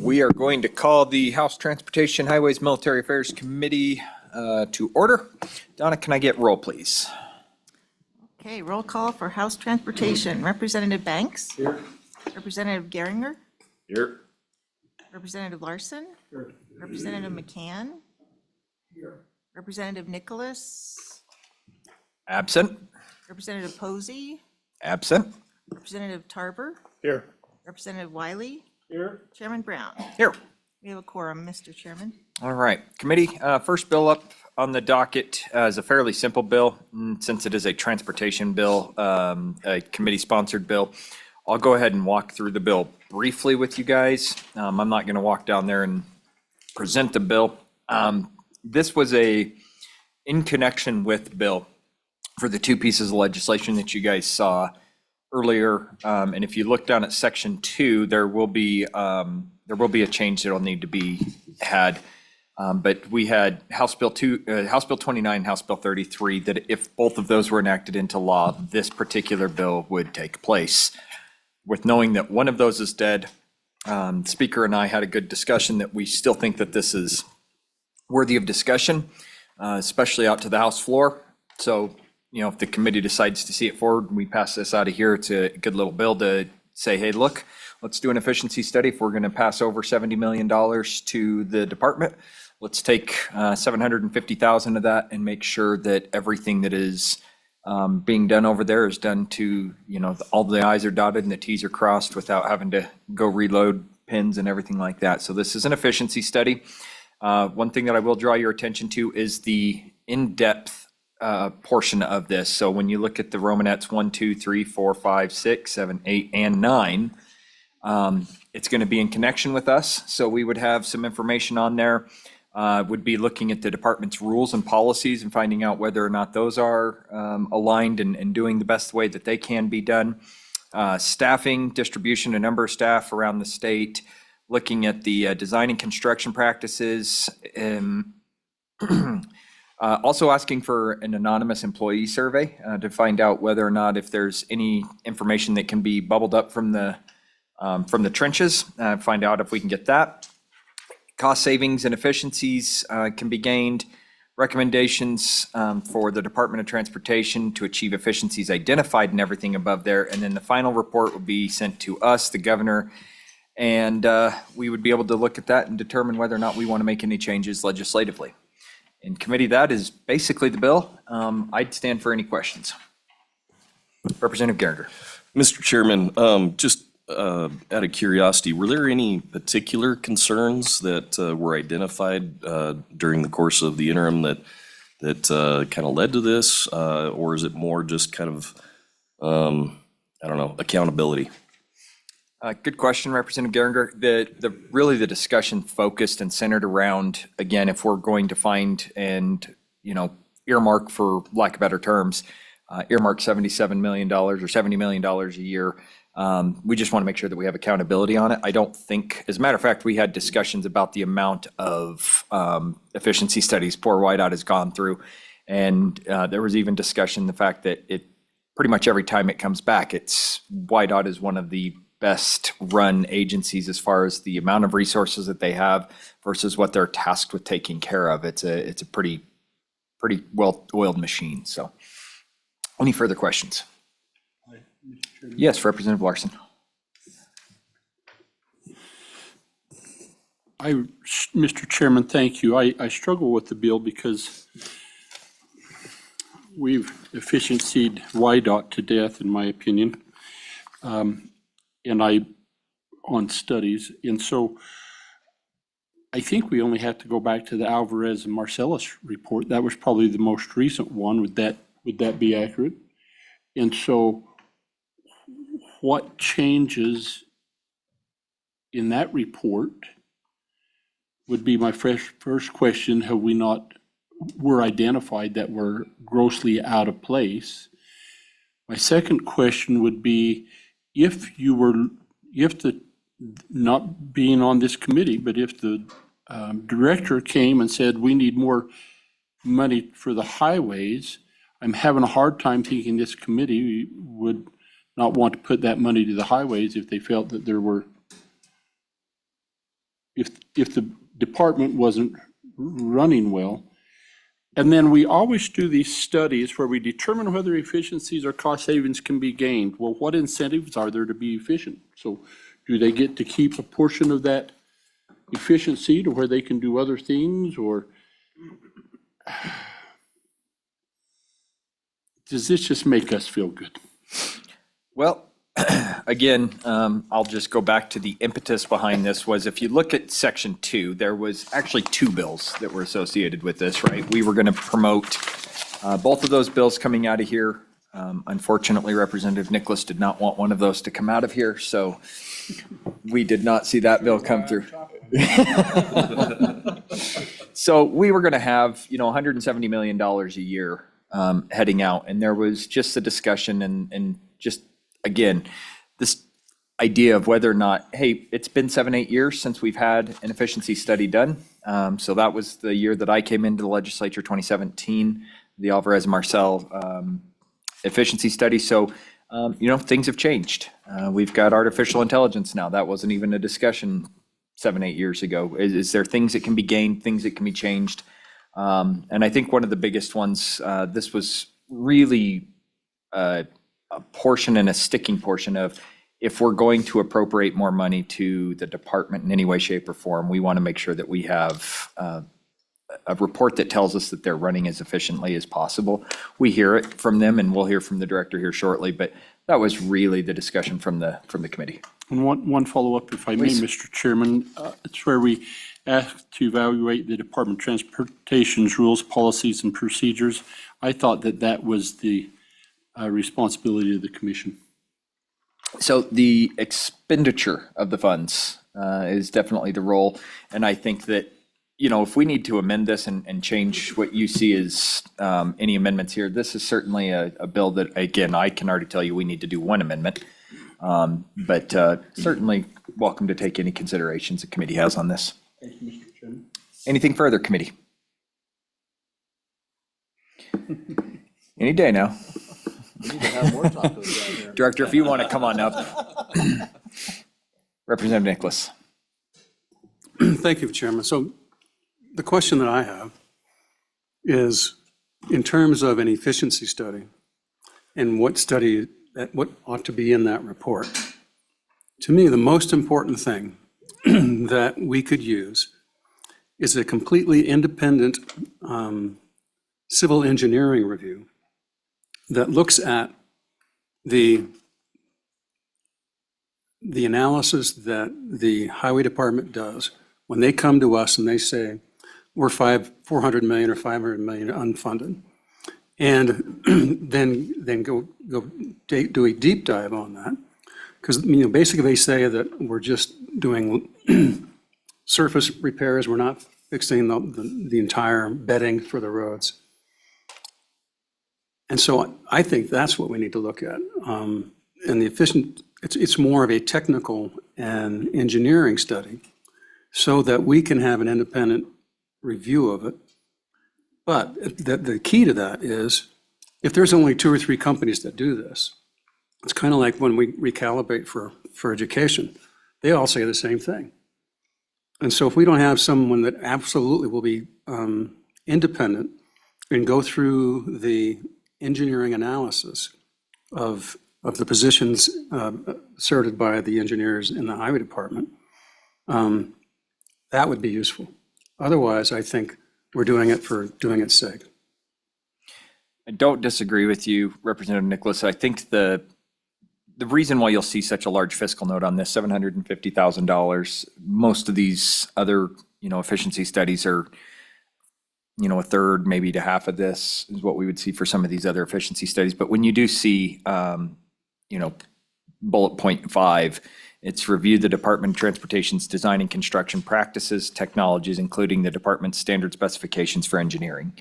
We are going to call the House Transportation, Highways, Military Affairs Committee to order. Donna, can I get roll, please? Okay, roll call for House Transportation. Representative Banks? Here. Representative Geringer? Here. Representative Larson? Here. Representative McCann? Here. Representative Nicholas? Absent. Representative Posey? Absent. Representative Tarver? Here. Representative Wiley? Here. Chairman Brown? Here. We have a quorum, Mr. Chairman. All right, committee, first bill up on the docket is a fairly simple bill, since it is a transportation bill, a committee-sponsored bill. I'll go ahead and walk through the bill briefly with you guys. I'm not going to walk down there and present the bill. This was in connection with bill for the two pieces of legislation that you guys saw earlier. And if you look down at section 2, there will be a change that will need to be had. But we had House Bill 29, House Bill 33, that if both of those were enacted into law, this particular bill would take place. With knowing that one of those is dead, the Speaker and I had a good discussion that we still think that this is worthy of discussion, especially out to the House floor. So, if the committee decides to see it forward, we pass this out of here. It's a good little bill to say, hey, look, let's do an efficiency study. If we're going to pass over $70 million to the department, let's take $750,000 of that and make sure that everything that is being done over there is done to, all the I's are dotted and the T's are crossed without having to go reload pins and everything like that. So this is an efficiency study. One thing that I will draw your attention to is the in-depth portion of this. So when you look at the Romanettes 1, 2, 3, 4, 5, 6, 7, 8, and 9, it's going to be in connection with us. So we would have some information on there. Would be looking at the department's rules and policies and finding out whether or not those are aligned and doing the best way that they can be done. Staffing, distribution, a number of staff around the state, looking at the design and construction practices, also asking for an anonymous employee survey to find out whether or not if there's any information that can be bubbled up from the trenches, find out if we can get that. Cost savings and efficiencies can be gained. Recommendations for the Department of Transportation to achieve efficiencies identified and everything above there. And then the final report will be sent to us, the governor, and we would be able to look at that and determine whether or not we want to make any changes legislatively. In committee, that is basically the bill. I'd stand for any questions. Representative Geringer. Mr. Chairman, just out of curiosity, were there any particular concerns that were identified during the course of the interim that kind of led to this? Or is it more just kind of, accountability? Good question, Representative Geringer. Really the discussion focused and centered around, again, if we're going to find and, earmark, for lack of better terms, earmark $77 million or $70 million a year. We just want to make sure that we have accountability on it. I don't think, as a matter of fact, we had discussions about the amount of efficiency studies poor White-Dot has gone through. And there was even discussion, the fact that it pretty much every time it comes back, White-Dot is one of the best run agencies as far as the amount of resources that they have versus what they're tasked with taking care of. It's a pretty well-oiled machine. So any further questions? Yes, Representative Larson. Mr. Chairman, thank you. I struggle with the bill because we've efficiencyed White-Dot to death, in my opinion, on studies. And so I think we only have to go back to the Alvarez and Marcellus report. That was probably the most recent one. Would that be accurate? And so what changes in that report would be my first question. Have we not were identified that were grossly out of place? My second question would be, if the, not being on this committee, but if the director came and said, we need more money for the highways, I'm having a hard time thinking this committee would not want to put that money to the highways if they felt that there were if the department wasn't running well. And then we always do these studies where we determine whether efficiencies or cost savings can be gained. Well, what incentives are there to be efficient? So do they get to keep a portion of that efficiency to where they can do other things, or does this just make us feel good? Well, again, I'll just go back to the impetus behind this was if you look at section 2, there was actually 2 bills that were associated with this, right? We were going to promote both of those bills coming out of here. Unfortunately, Representative Nicholas did not want one of those to come out of here, so we did not see that bill come through. So we were going to have, $170 million a year heading out, and there was just a discussion and just, again, this idea of whether or not, hey, it's been 7-8 years since we've had an efficiency study done. So that was the year that I came into the legislature, 2017, the Alvarez Marcel efficiency study. So, things have changed. We've got artificial intelligence now. That wasn't even a discussion 7-8 years ago. Is there things that can be gained, things that can be changed? And I think one of the biggest ones, this was really a portion and a sticking portion of if we're going to appropriate more money to the department in any way, shape, or form, we want to make sure that we have a report that tells us that they're running as efficiently as possible. We hear it from them, and we'll hear from the director here shortly, but that was really the discussion from the committee. And one follow-up, if I may, Please. Mr. Chairman. It's where we ask to evaluate the Department of Transportation's rules, policies, and procedures. I thought that was the responsibility of the commission. So the expenditure of the funds is definitely the role. And I think that, if we need to amend this and change what you see as any amendments here, this is certainly a bill that, again, I can already tell you we need to do one amendment. But certainly welcome to take any considerations the committee has on this. Thank you, Mr. Chairman. Anything further, committee? Any day now. We need to have more tacos down here. Director, if you want to come on up. Representative Nicholas. Thank you, Chairman. So the question that I have is, in terms of an efficiency study and what ought to be in that report, to me, the most important thing that we could use is a completely independent civil engineering review that looks at the analysis that the highway department does when they come to us and they say, we're 400 million or 500 million unfunded. And then go do a deep dive on that. Because, basically they say that we're just doing surface repairs, we're not fixing the entire bedding for the roads. And so I think that's what we need to look at. And it's more of a technical and engineering study so that we can have an independent review of it. But the key to that is, if there's only 2 or 3 companies that do this, it's kind of like when we recalibrate for education. They all say the same thing. And so if we don't have someone that absolutely will be independent and go through the engineering analysis of the positions asserted by the engineers in the highway department, that would be useful. Otherwise, I think we're doing it for doing its sake. I don't disagree with you, Representative Nicholas. I think the reason why you'll see such a large fiscal note on this, $750,000, most of these other, efficiency studies are, a third, maybe to half of this is what we would see for some of these other efficiency studies. But when you do see, bullet point 5, it's review the Department of Transportation's design and construction practices, technologies, including the department's standard specifications for engineering.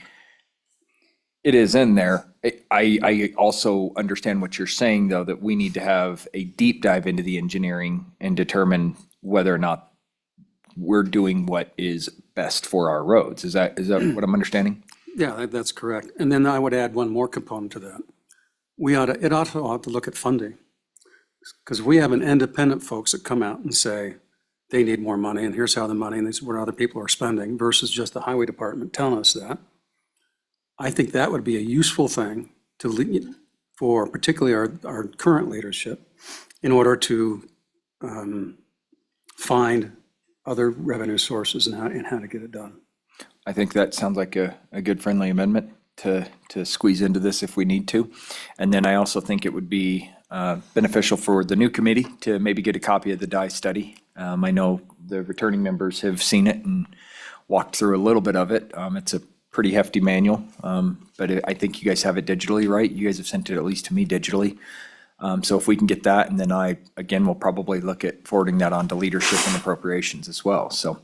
It is in there. I also understand what you're saying, though, that we need to have a deep dive into the engineering and determine whether or not we're doing what is best for our roads. Is that what I'm understanding? Yeah, that's correct. And then I would add one more component to that. It ought to look at funding. Because we have an independent folks that come out and say they need more money, and here's how the money, and this is what other people are spending, versus just the highway department telling us that. I think that would be a useful thing to, for particularly our current leadership, in order to find other revenue sources and how to get it done. I think that sounds like a good friendly amendment to squeeze into this if we need to. And then I also think it would be beneficial for the new committee to maybe get a copy of the DIE study. I know the returning members have seen it and walked through a little bit of it. It's a pretty hefty manual, but I think you guys have it digitally, right? You guys have sent it at least to me digitally. So if we can get that, and then again, we'll probably look at forwarding that on to leadership and appropriations as well. So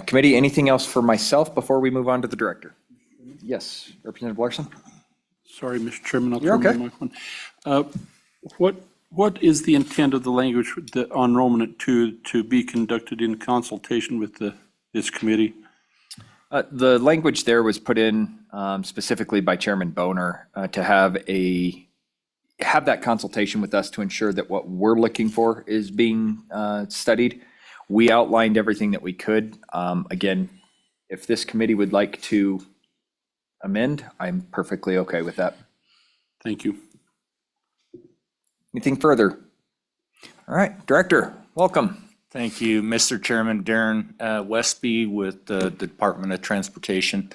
committee, anything else for myself before we move on to the director? Yes, Representative Larson? Sorry, Mr. Chairman, I'll You're turn okay. my mic on. What is the intent of the language on Roman 2 to be conducted in consultation with this committee? The language there was put in specifically by Chairman Boner to have that consultation with us to ensure that what we're looking for is being studied. We outlined everything that we could. Again, if this committee would like to amend, I'm perfectly okay with that. Thank you. Anything further? All right, Director, welcome. Thank you, Mr. Chairman. Darren Westby with the Department of Transportation.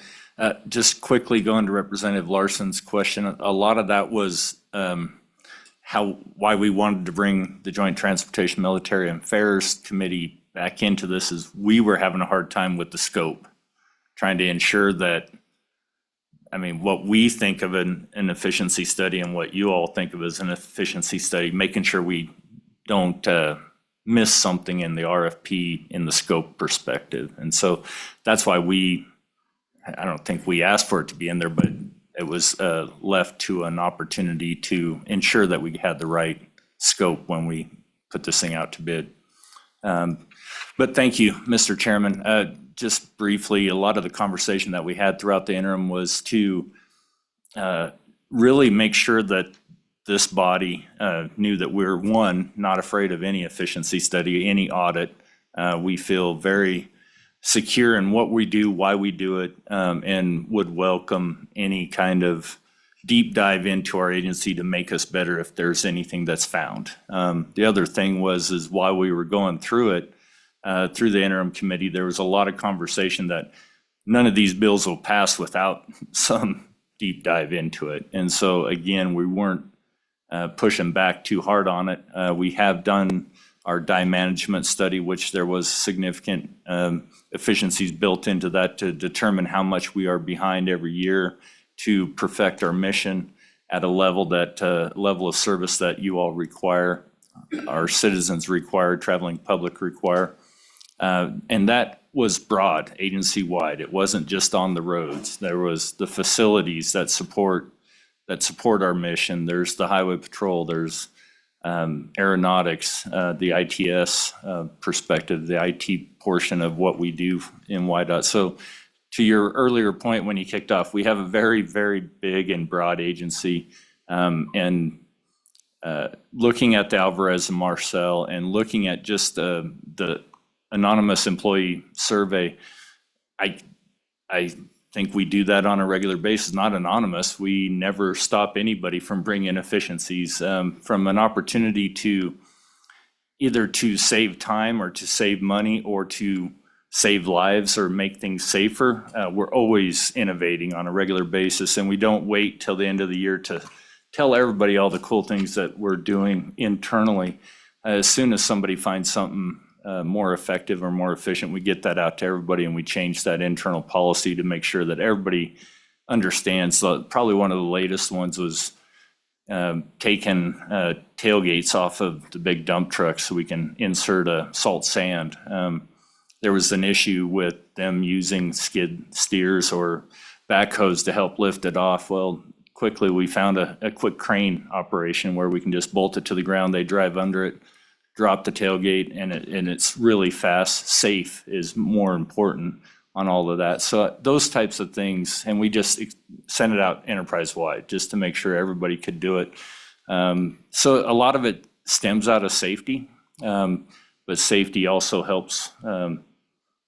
Just quickly going to Representative Larson's question, a lot of that was why we wanted to bring the Joint Transportation Military Affairs Committee back into this is we were having a hard time with the scope, trying to ensure that, what we think of an efficiency study and what you all think of as an efficiency study, making sure we don't miss something in the RFP in the scope perspective. And so that's why I don't think we asked for it to be in there, but it was left to an opportunity to ensure that we had the right scope when we put this thing out to bid. But thank you, Mr. Chairman. Just briefly, a lot of the conversation that we had throughout the interim was to really make sure that this body knew that we're, one, not afraid of any efficiency study, any audit. We feel very secure in what we do, why we do it, and would welcome any kind of deep dive into our agency to make us better if there's anything that's found. The other thing is while we were going through it, through the interim committee, there was a lot of conversation that none of these bills will pass without some deep dive into it. And so again, we weren't pushing back too hard on it. We have done our DIE management study, which there was significant efficiencies built into that to determine how much we are behind every year to perfect our mission at a level of service that you all require, our citizens require, traveling public require. And that was broad, agency-wide. It wasn't just on the roads. There was the facilities that support our mission. There's the highway patrol. There's aeronautics, the ITS perspective, the IT portion of what we do in YDOT. So to your earlier point when you kicked off, we have a very, very big and broad agency. And looking at the Alvarez and Marcel and looking at just the anonymous employee survey, I think we do that on a regular basis, not anonymous. We never stop anybody from bringing efficiencies, from an opportunity to either to save time or to save money or to save lives or make things safer. We're always innovating on a regular basis, and we don't wait till the end of the year to tell everybody all the cool things that we're doing internally. As soon as somebody finds something more effective or more efficient, we get that out to everybody and we change that internal policy to make sure that everybody understands. Probably one of the latest ones was taking tailgates off of the big dump trucks so we can insert a salt sand. There was an issue with them using skid steers or backhoes to help lift it off. Well, quickly we found a quick crane operation where we can just bolt it to the ground. They drive under it, drop the tailgate, and it's really fast. Safe is more important on all of that. So those types of things, and we just sent it out enterprise-wide just to make sure everybody could do it. So a lot of it stems out of safety. but safety also helps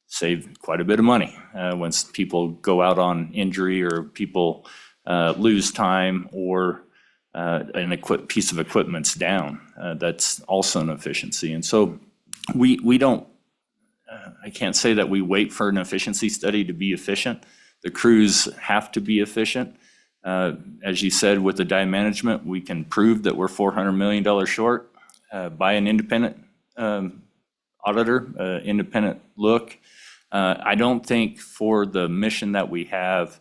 save quite a bit of money when people go out on injury or people lose time or piece of equipment's down. That's also an efficiency. And so we don't, I can't say that we wait for an efficiency study to be efficient. The crews have to be efficient. As you said, with the dye management, we can prove that we're $400 million short by an independent auditor, independent look. I don't think for the mission that we have,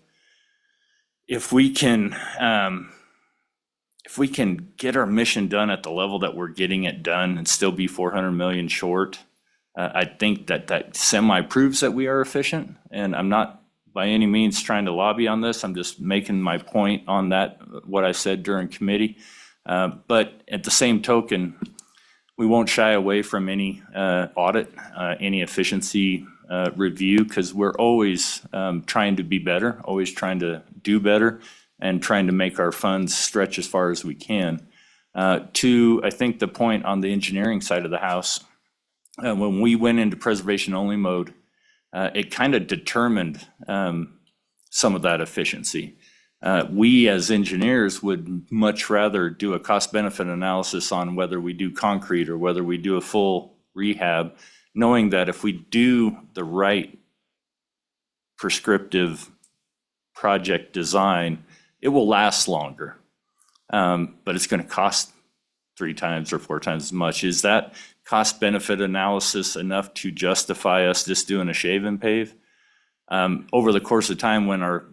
if we can get our mission done at the level that we're getting it done and still be 400 million short, I think that semi proves that we are efficient. And I'm not by any means trying to lobby on this. I'm just making my point on that, what I said during committee. But at the same token, we won't shy away from any audit, any efficiency review, because we're always trying to be better, always trying to do better, and trying to make our funds stretch as far as we can. To, I think, the point on the engineering side of the house, when we went into preservation only mode, it kind of determined some of that efficiency. We as engineers would much rather do a cost benefit analysis on whether we do concrete or whether we do a full rehab, knowing that if we do the right prescriptive project design, it will last longer, but it's going to cost 3 times or 4 times as much. Is that cost benefit analysis enough to justify us just doing a shave and pave? Over the course of time, when our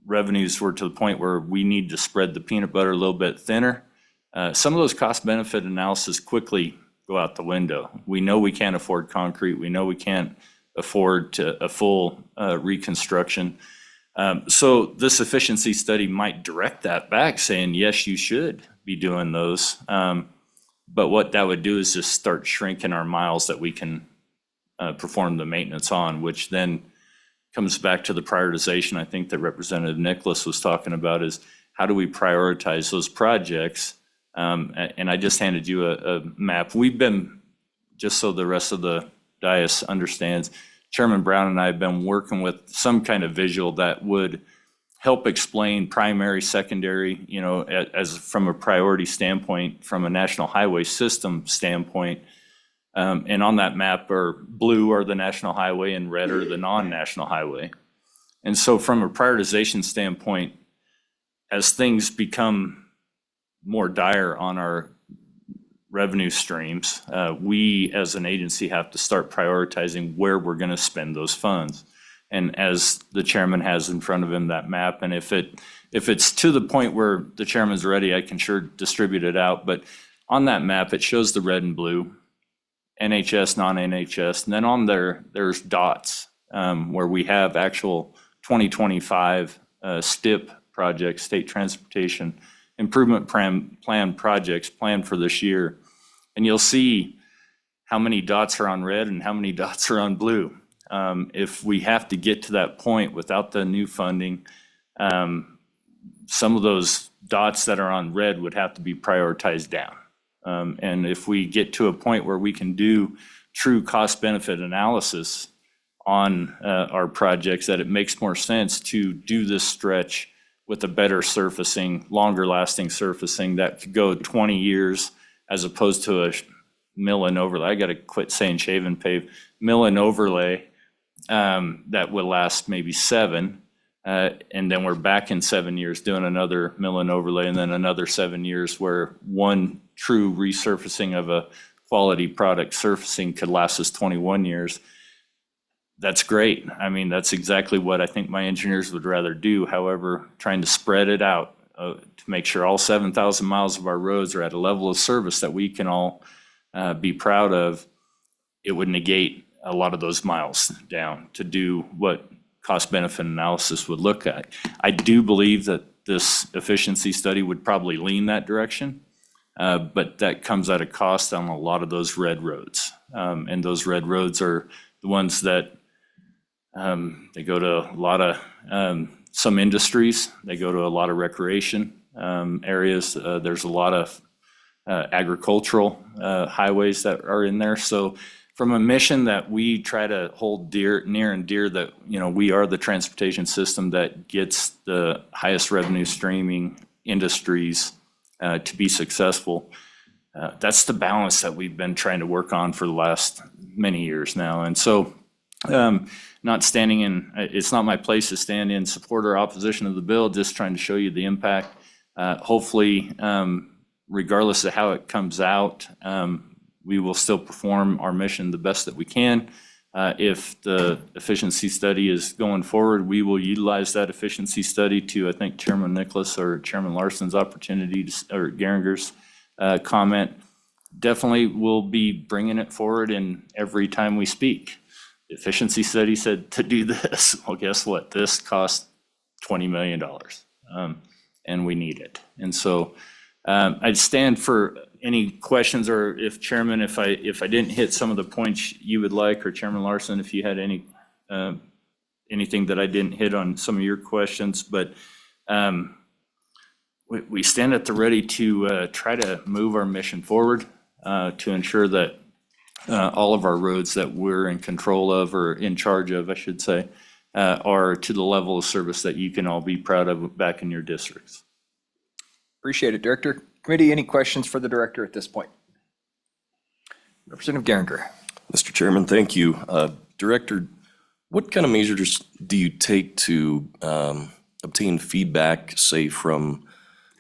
revenues were to the point where we need to spread the peanut butter a little bit thinner, some of those cost benefit analysis quickly go out the window. We know we can't afford concrete. We know we can't afford a full reconstruction. So this efficiency study might direct that back, saying, yes, you should be doing those. But what that would do is just start shrinking our miles that we can perform the maintenance on, which then comes back to the prioritization I think that Representative Nicholas was talking about, is how do we prioritize those projects? And I just handed you a map. We've been, just so the rest of the dais understands, Chairman Brown and I have been working with some kind of visual that would help explain primary, secondary, as from a priority standpoint, from a national highway system standpoint. And on that map are blue are the national highway and red are the non-national highway. And so from a prioritization standpoint, as things become more dire on our revenue streams, we as an agency have to start prioritizing where we're going to spend those funds. And as the chairman has in front of him that map, and if it's to the point where the chairman's ready, I can sure distribute it out. But on that map, it shows the red and blue, NHS, non-NHS, and then on there's dots where we have actual 2025 STIP projects, State Transportation Improvement Plan projects planned for this year. And you'll see how many dots are on red and how many dots are on blue. If we have to get to that point without the new funding, some of those dots that are on red would have to be prioritized down. And if we get to a point where we can do true cost benefit analysis on our projects, that it makes more sense to do this stretch with a better surfacing, longer lasting surfacing that could go 20 years as opposed to a mill and overlay. I got to quit saying shave and pave. Mill and overlay that will last maybe 7. And then we're back in 7 years doing another mill and overlay, and then another 7 years where one true resurfacing of a quality product surfacing could last us 21 years. That's great. I mean, that's exactly what I think my engineers would rather do. However, trying to spread it out to make sure all 7,000 miles of our roads are at a level of service that we can all be proud of, it would negate a lot of those miles down to do what cost benefit analysis would look at. I do believe that this efficiency study would probably lean that direction, but that comes at a cost on a lot of those red roads. And those red roads are the ones that they go to a lot of some industries, they go to a lot of recreation areas. There's a lot of agricultural highways that are in there. So from a mission that we try to hold near and dear, that, we are the transportation system that gets the highest revenue streaming industries to be successful. That's the balance that we've been trying to work on for the last many years now. And so not standing in, it's not my place to stand in support or opposition of the bill, just trying to show you the impact. Hopefully, regardless of how it comes out, we will still perform our mission the best that we can. If the efficiency study is going forward, we will utilize that efficiency study to, I think, Chairman Nicholas or Chairman Larson's opportunity or Geringer's comment. Definitely will be bringing it forward in every time we speak. The efficiency study said to do this. Well, guess what? This cost $20 million, and we need it. And so I'd stand for any questions, or if Chairman, if I didn't hit some of the points you would like, or Chairman Larson, if you had anything that I didn't hit on some of your questions, but we stand at the ready to try to move our mission forward to ensure that all of our roads that we're in control of, or in charge of, I should say, are to the level of service that you can all be proud of back in your districts. Appreciate it, Director. Committee, any questions for the Director at this point? Representative Geringer. Mr. Chairman, thank you. Director, what kind of measures do you take to obtain feedback, say, from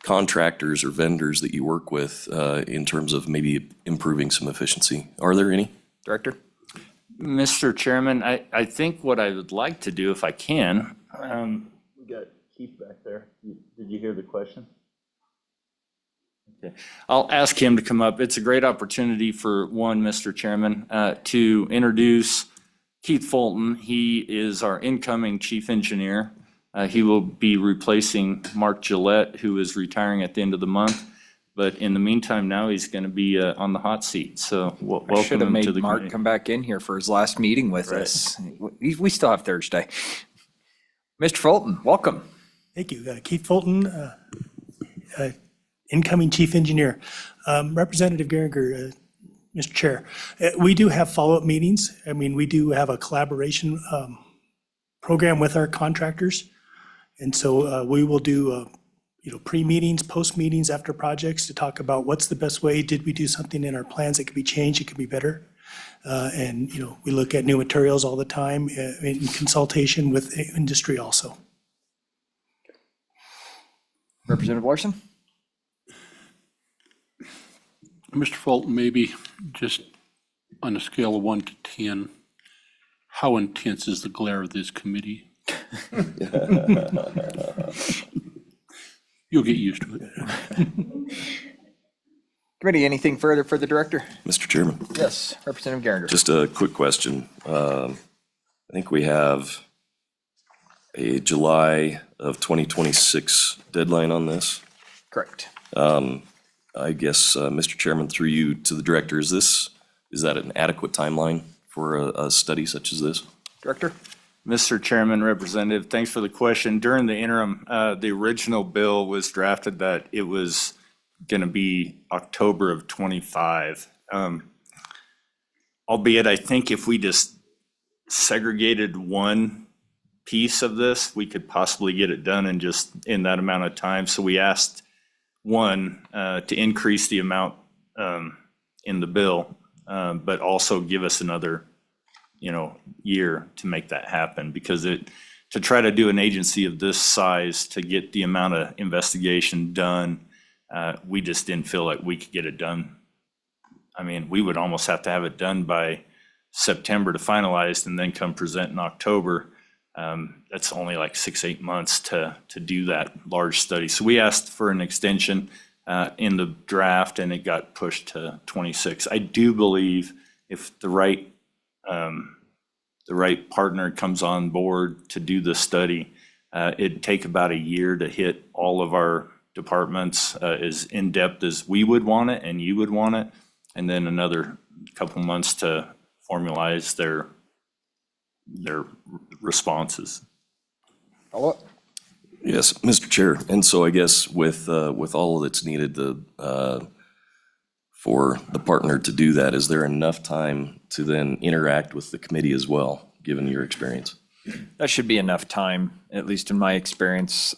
contractors or vendors that you work with in terms of maybe improving some efficiency? Are there any? Director? Mr. Chairman, I think what I would like to do, if I can, we got Keith back there. Did you hear the question? Okay, I'll ask him to come up. It's a great opportunity for one, Mr. Chairman, to introduce Keith Fulton. He is our incoming chief engineer. He will be replacing Mark Gillette, who is retiring at the end of the month. But in the meantime, now he's going to be on the hot seat. So I welcome should have him to made the Mark committee. come back in here for his last meeting with us. We still have Thursday. Mr. Fulton, welcome. Thank you. Keith Fulton, incoming chief engineer. Representative Geringer, Mr. Chair, we do have follow-up meetings. I mean, we do have a collaboration program with our contractors. And so we will do, pre-meetings, post-meetings after projects to talk about what's the best way. Did we do something in our plans that could be changed? It could be better. And, we look at new materials all the time in consultation with industry also. Representative Larson? Mr. Fulton, maybe just on a scale of 1 to 10, how intense is the glare of this committee? You'll get used to it. Committee, anything further for the Director? Mr. Chairman, Yes, Representative Geringer. just a quick question. I think we have a July of 2026 deadline on this. Correct. I guess, Mr. Chairman, through you to the Director, is that an adequate timeline for a study such as this? Director? Mr. Chairman, Representative, thanks for the question. During the interim, the original bill was drafted that it was going to be October of '25. Albeit, I think if we just segregated one piece of this, we could possibly get it done in that amount of time. So we asked one, to increase the amount in the bill, but also give us another year to make that happen, because to try to do an agency of this size to get the amount of investigation done, we just didn't feel like we could get it done. I mean, we would almost have to have it done by September to finalize and then come present in October. That's only like 6-8 months to do that large study. So we asked for an extension in the draft, and it got pushed to 26. I do believe if the right partner comes on board to do the study, it'd take about a year to hit all of our departments as in-depth as we would want it and you would want it, and then another couple months to formalize their responses. Follow-up? Yes, Mr. Chair. And so I guess with all that's needed, the for the partner to do that? Is there enough time to then interact with the committee as well, given your experience? That should be enough time, at least in my experience.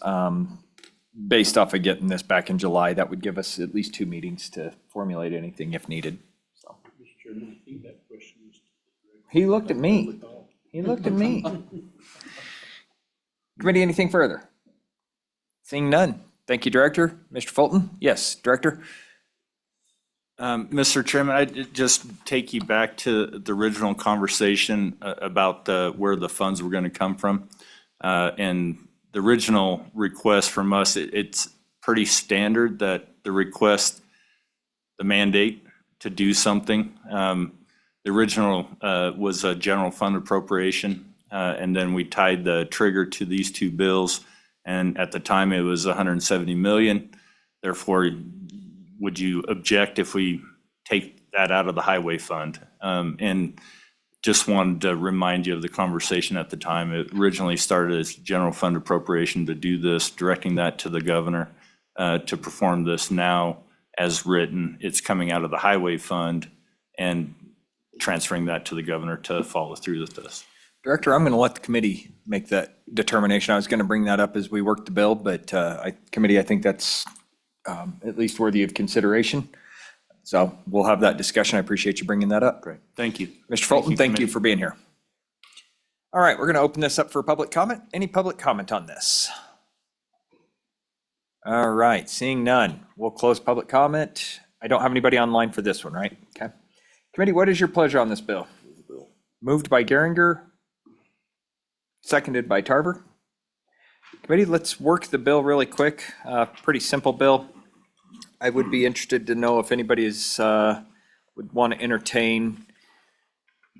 Based off of getting this back in July, that would give us at least 2 meetings to formulate anything if needed. So. Mr. Chairman, I think that question was. He looked at me. He looked at me. Committee, anything further? Seeing none. Thank you, Director. Mr. Fulton? Yes, Director? Mr. Chairman, I'd just take you back to the original conversation about where the funds were going to come from. And the original request from us, it's pretty standard that the request, the mandate to do something. The original was a general fund appropriation, and then we tied the trigger to these 2 bills. And at the time, it was 170 million. Therefore, would you object if we take that out of the highway fund? And just wanted to remind you of the conversation at the time. It originally started as general fund appropriation to do this, directing that to the governor to perform this. Now, as written, it's coming out of the highway fund and transferring that to the governor to follow through with this. Director, I'm going to let the committee make that determination. I was going to bring that up as we work the bill, but committee, I think that's at least worthy of consideration. So we'll have that discussion. I appreciate you bringing that up. Great. Thank you. Mr. Fulton, thank you Committee. for being here. All right, we're going to open this up for public comment. Any public comment on this? All right, seeing none, we'll close public comment. I don't have anybody online for this one, right? Okay. Committee, what is your pleasure on this bill? Moved by Geringer, seconded by Tarver. Committee, let's work the bill really quick. Pretty simple bill. I would be interested to know if anybody would want to entertain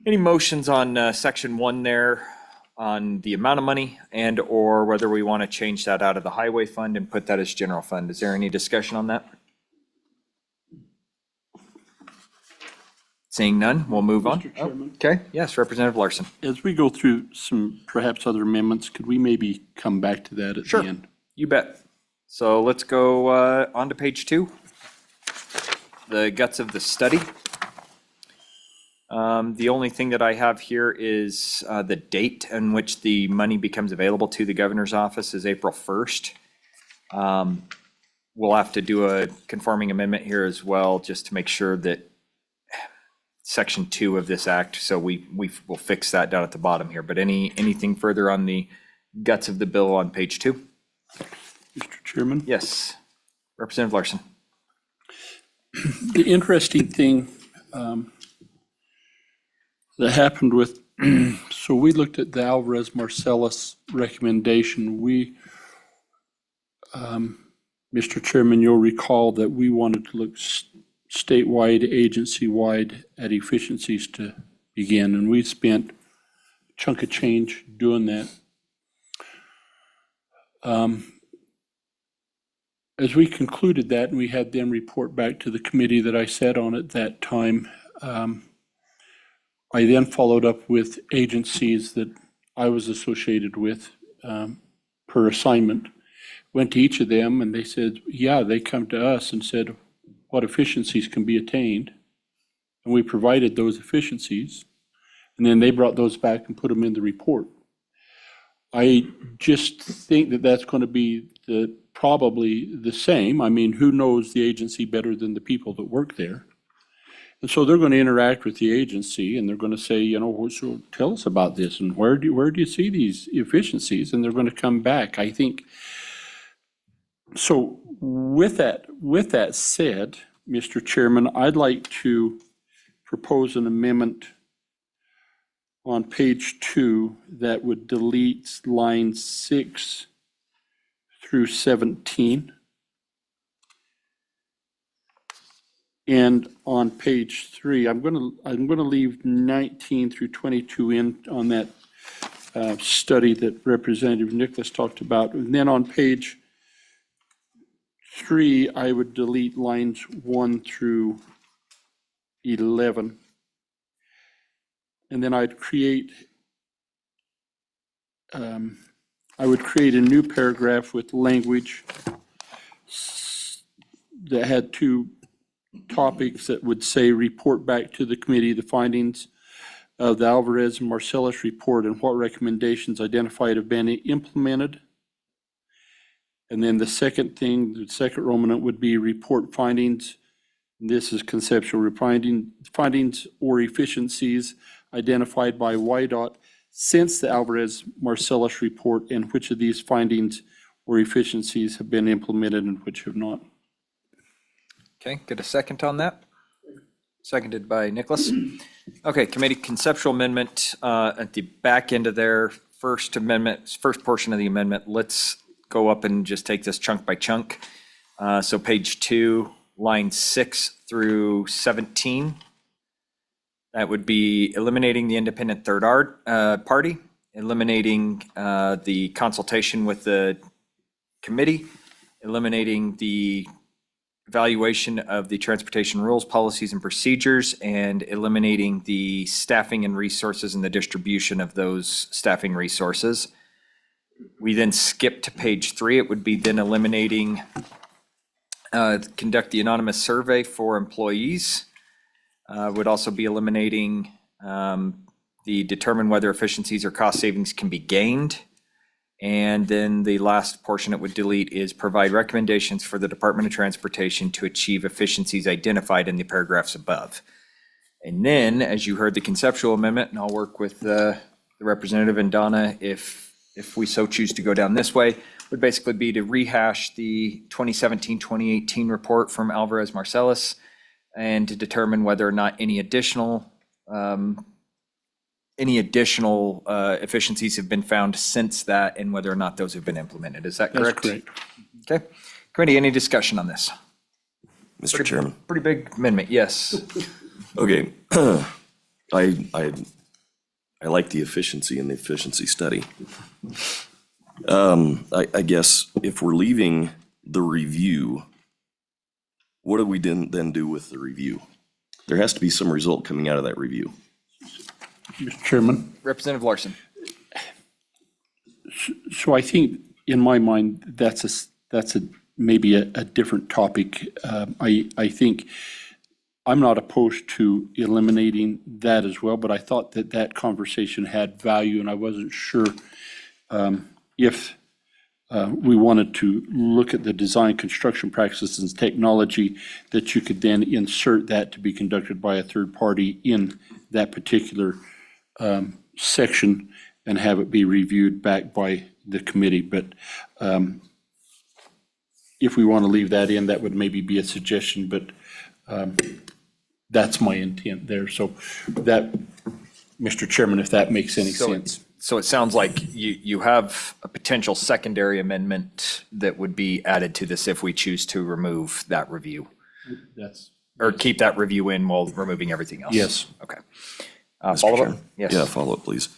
any motions on section 1 there on the amount of money and or whether we want to change that out of the highway fund and put that as general fund. Is there any discussion on that? Seeing none, we'll move on. Mr. Chairman? Okay, yes, Representative Larson. As we go through some perhaps other amendments, could we maybe come back to that at Sure. the end? You bet. So let's go on to page 2. The guts of the study. The only thing that I have here is the date in which the money becomes available to the governor's office is April 1st. We'll have to do a conforming amendment here as well, just to make sure that section 2 of this act, so we will fix that down at the bottom here. But anything further on the guts of the bill on page 2? Mr. Chairman? Yes, Representative Larson. The interesting thing that happened with, so we looked at the Alvarez Marcellus recommendation. We, Mr. Chairman, you'll recall that we wanted to look statewide, agency-wide at efficiencies to begin, and we spent a chunk of change doing that. As we concluded that, and we had them report back to the committee that I sat on at that time, I then followed up with agencies that I was associated with per assignment. Went to each of them and they said, yeah, they come to us and said, what efficiencies can be attained? And we provided those efficiencies. And then they brought those back and put them in the report. I just think that that's going to be probably the same. I mean, who knows the agency better than the people that work there? And so they're going to interact with the agency and they're going to say, you know, so tell us about this and where do you see these efficiencies? And they're going to come back. I think, so with that said, Mr. Chairman, I'd like to propose an amendment on page 2 that would delete lines 6 through 17. And on page 3, I'm going to leave 19 through 22 in on that study that Representative Nicholas talked about. And then on page 3, I would delete lines 1 through 11. And then I'd create, I would create a new paragraph with language that had two topics that would say, report back to the committee the findings of the Alvarez and Marcellus report and what recommendations identified have been implemented. And then the second thing, the second Romanent would be report findings. This is conceptual findings or efficiencies identified by YDOT since the Alvarez Marcellus report, and which of these findings or efficiencies have been implemented and which have not. Okay, get a second on that? Seconded by Nicholas. Okay, committee conceptual amendment, at the back end of their first amendment, first portion of the amendment, let's go up and just take this chunk by chunk. So page 2, line 6 through 17. That would be eliminating the independent third party, eliminating the consultation with the committee, eliminating the evaluation of the transportation rules, policies, and procedures, and eliminating the staffing and resources and the distribution of those staffing resources. We then skip to page 3. It would be then eliminating, conduct the anonymous survey for employees. Would also be eliminating the determine whether efficiencies or cost savings can be gained. And then the last portion it would delete is provide recommendations for the Department of Transportation to achieve efficiencies identified in the paragraphs above. And then, as you heard the conceptual amendment, and I'll work with the representative and Donna if we so choose to go down this way, would basically be to rehash the 2017-2018 report from Alvarez Marcellus and to determine whether or not any additional efficiencies have been found since that and whether or not those have been implemented. Is that correct? That's correct. Okay. Committee, any discussion on this? Mr. Chairman. Pretty big amendment, yes. Okay. I like the efficiency in the efficiency study. I guess if we're leaving the review, what do we then do with the review? There has to be some result coming out of that review. Mr. Chairman, Representative Larson. so I think in my mind, that's maybe a different topic. I think I'm not opposed to eliminating that as well, but I thought that conversation had value, and I wasn't sure if we wanted to look at the design, construction practices, and technology, that you could then insert that to be conducted by a third party in that particular section and have it be reviewed back by the committee. But if we want to leave that in, that would maybe be a suggestion, but that's my intent there. So that, Mr. Chairman, if that makes any sense. So it sounds like you have a potential secondary amendment that would be added to this if we choose to remove that review, That's, or keep that review in while removing everything else. yes. Okay. Mr. Follow up? Chairman? Yes. Yeah, follow up, please.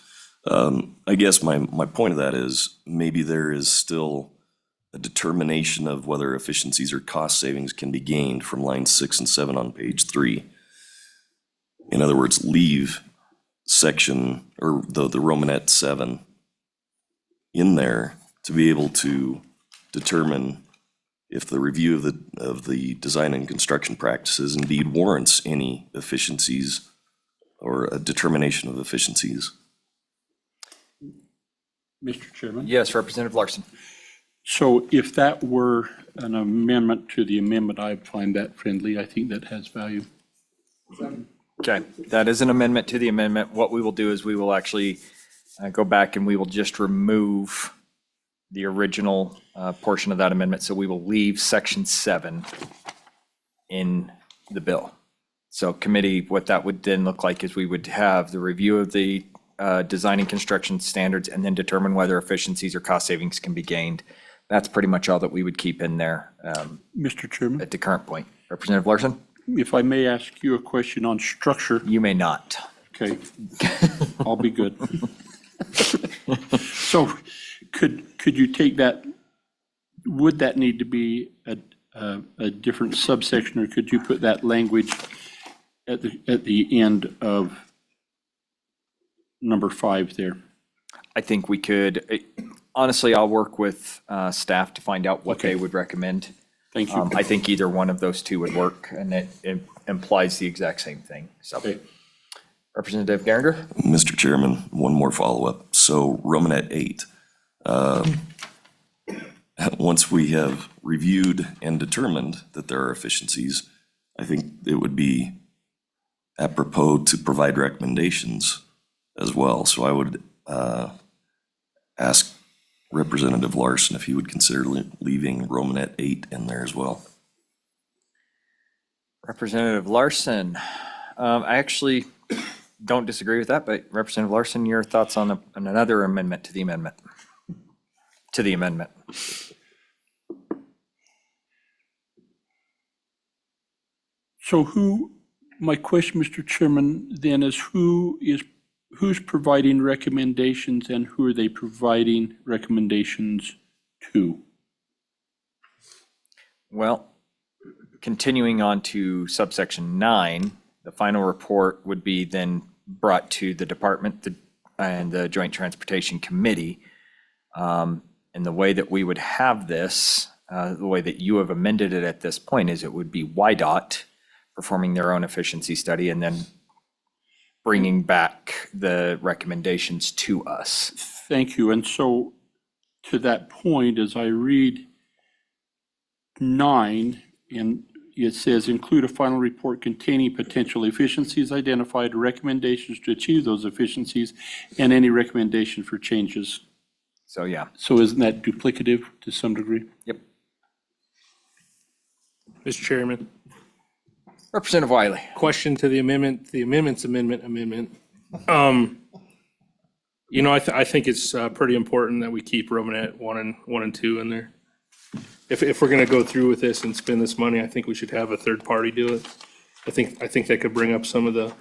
I guess my point of that is maybe there is still a determination of whether efficiencies or cost savings can be gained from lines 6 and 7 on page 3. In other words, leave section, or the Romanet 7 in there to be able to determine if the review of the design and construction practices indeed warrants any efficiencies or a determination of efficiencies. Mr. Chairman? Yes, Representative Larson. So if that were an amendment to the amendment, I'd find that friendly. I think that has value. Okay, that is an amendment to the amendment. What we will do is we will actually go back and we will just remove the original portion of that amendment. So we will leave section 7 in the bill. So committee, what that would then look like is we would have the review of the design and construction standards and then determine whether efficiencies or cost savings can be gained. That's pretty much all that we would keep in there Mr. Chairman, at the current point. Representative Larson, if I may ask you a question on structure, you may not. okay? I'll be good. So could you take that, would that need to be a different subsection, or could you put that language at the end of number 5 there? I think we could, honestly, I'll work with staff to find out what they would recommend. Thank you. I think either one of those two would work, and it implies the exact same thing. So, Okay. Representative Geringer? Mr. Chairman, one more follow-up. So Romanet 8, once we have reviewed and determined that there are efficiencies, I think it would be apropos to provide recommendations as well. So I would ask Representative Larson if he would consider leaving Romanet 8 in there as well. Representative Larson, I actually don't disagree with that, but Representative Larson, your thoughts on another amendment to the amendment? To the amendment. So my question, Mr. Chairman, then is who's providing recommendations and who are they providing recommendations to? Well, continuing on to subsection 9, the final report would be then brought to the department and the Joint Transportation Committee. And the way that we would have this, the way that you have amended it at this point, is it would be YDOT performing their own efficiency study and then bringing back the recommendations to us. Thank you. And so to that point, as I read 9, and it says, include a final report containing potential efficiencies identified, recommendations to achieve those efficiencies, and any recommendation for changes. So, yeah. So isn't that duplicative to some degree? Yep. Mr. Chairman, Representative Wiley. question to the amendment, the amendment's amendment. You know, I think it's pretty important that we keep Romanet 1 and 2 in there. If we're gonna go through with this and spend this money, I think we should have a third party do it. I think that could bring up some of the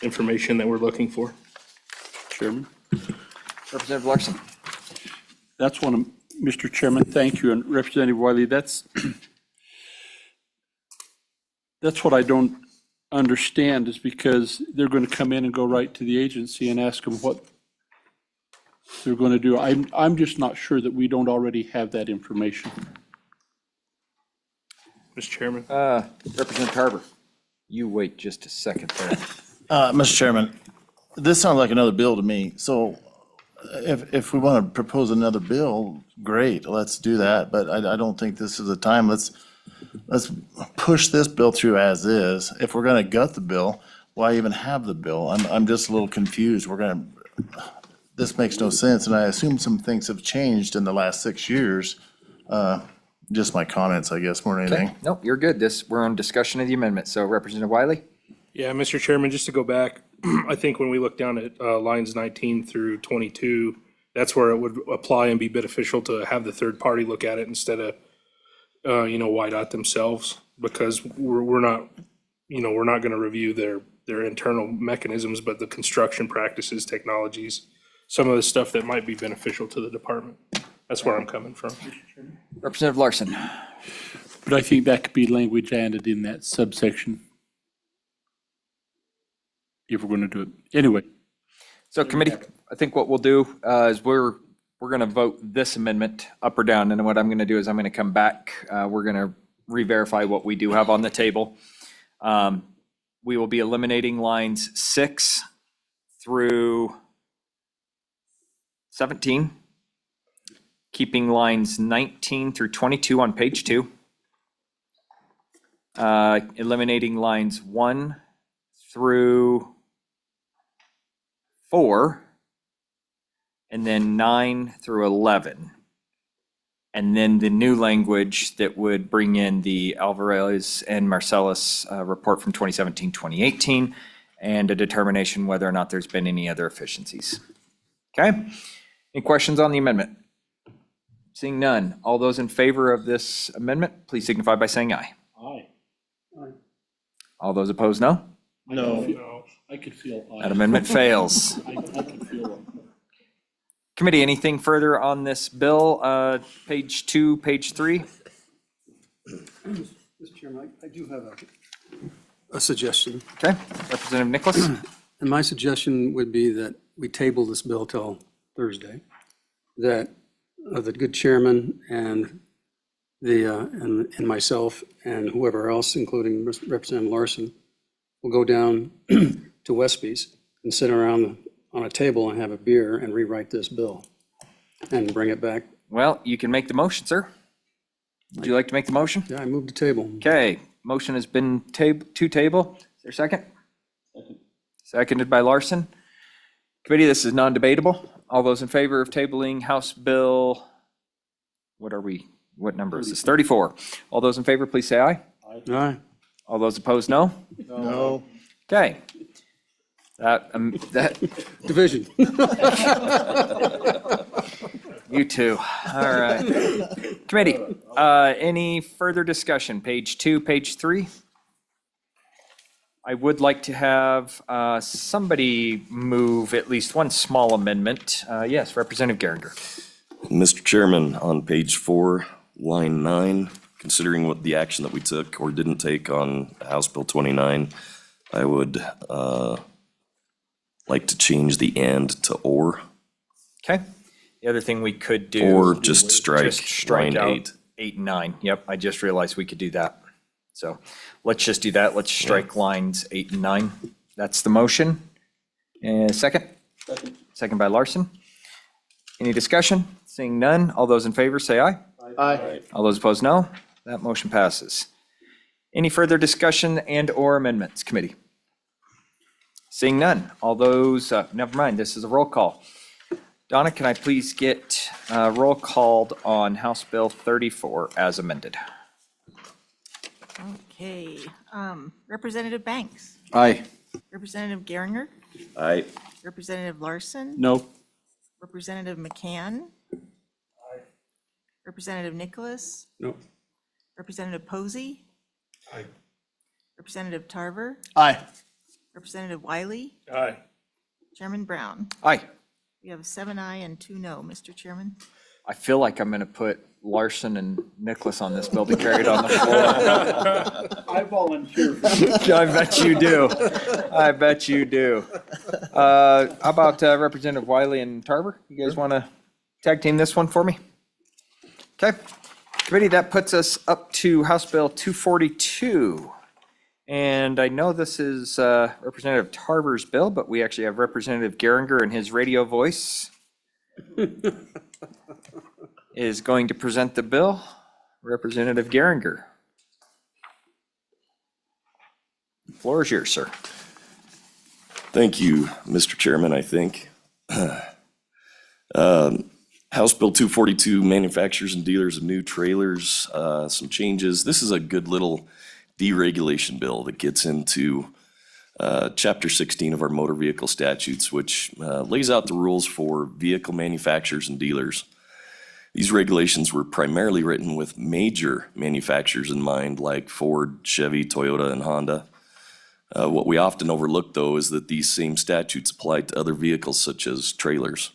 information that we're looking for. Chairman? Representative Larson. That's one of, Mr. Chairman, thank you. And Representative Wiley, that's what I don't understand, is because they're going to come in and go right to the agency and ask them what they're going to do. I'm just not sure that we don't already have that information. Mr. Chairman. Representative Tarver. You wait just a second there. Mr. Chairman, this sounds like another bill to me. So if we want to propose another bill, great, let's do that. But I don't think this is the time. Let's push this bill through as is. If we're going to gut the bill, why even have the bill? I'm just a little confused. This makes no sense. And I assume some things have changed in the last 6 years. Just my comments, I guess, more than anything. Nope, you're good. We're on discussion of the amendment. So Representative Wiley? Yeah, Mr. Chairman, just to go back, I think when we look down at lines 19 through 22, that's where it would apply and be beneficial to have the third party look at it instead of, YDOT themselves, because we're not going to review their internal mechanisms, but the construction practices, technologies, some of the stuff that might be beneficial to the department. That's where I'm coming from. Representative Larson. But I think that could be language added in that subsection, if we're going to do it. Anyway. So committee, I think what we'll do is we're going to vote this amendment up or down. And what I'm going to do is I'm going to come back. We're going to re-verify what we do have on the table. We will be eliminating lines 6 through 17, keeping lines 19 through 22 on page 2, eliminating lines 1 through 4, and then 9 through 11. And then the new language that would bring in the Alvarez and Marcellus report from 2017-2018 and a determination whether or not there's been any other efficiencies. Okay? Any questions on the amendment? Seeing none. All those in favor of this amendment, please signify by saying aye. Aye. All those opposed, no? No. I could feel aye. That amendment fails. I could feel Committee, anything further on this bill? Page 2, page 3? Mr. Chairman, I do have a suggestion. Okay. Representative Nicholas? And my suggestion would be that we table this bill till Thursday, that the good chairman and and myself and whoever else, including Representative Larson, will go down to Westby's and sit around on a table and have a beer and rewrite this bill and bring it back. Well, you can make the motion, sir. Would you like to make the motion? Yeah, I moved the table. Okay, motion has been to table. Is there a second? Seconded by Larson. Committee, this is non-debatable. All those in favor of tabling House Bill, what number is this? 34. All those in favor, please say aye. Aye. All those opposed, no? No. Okay. That, Division. you too. All right. Committee, any further discussion? Page 2, page 3? I would like to have somebody move at least one small amendment. Yes, Representative Geringer. Mr. Chairman, on page 4, line 9, considering what the action that we took or didn't take on House Bill 29, I would like to change the "and" to "or," Okay. The other thing we could do. or just strike line out 8. 8 and 9. Yep, I just realized we could do that. So let's just do that. Let's strike lines 8 and 9. That's the motion. And second? Second by Larson. Any discussion? Seeing none, all those in favor say aye. Aye. All those opposed, no. That motion passes. Any further discussion and/or amendments, committee? Seeing none, all those, never mind, this is a roll call. Donna, can I please get roll called on House Bill 34 as amended? Okay, Representative Banks, Aye. Representative Geringer, Aye. Representative Larson, No. Representative McCann. Representative Nicholas, No. Representative Posey. Representative Tarver, Aye. Representative Wiley, Aye. Chairman Brown. Aye. We have 7 aye and 2 no, Mr. Chairman. I feel like I'm going to put Larson and Nicholas on this bill to carry it on the floor. I volunteer. I bet you do. I bet you do. How about Representative Wiley and Tarver? You guys want to tag team this one for me? Okay. Committee, that puts us up to House Bill 242. And I know this is Representative Tarver's bill, but we actually have Representative Geringer in his radio voice is going to present the bill. Representative Geringer. The floor is yours, sir. Thank you, Mr. Chairman, I think. House Bill 242, manufacturers and dealers of new trailers, some changes. This is a good little deregulation bill that gets into Chapter 16 of our motor vehicle statutes, which lays out the rules for vehicle manufacturers and dealers. These regulations were primarily written with major manufacturers in mind, like Ford, Chevy, Toyota, and Honda. What we often overlook, though, is that these same statutes apply to other vehicles such as trailers.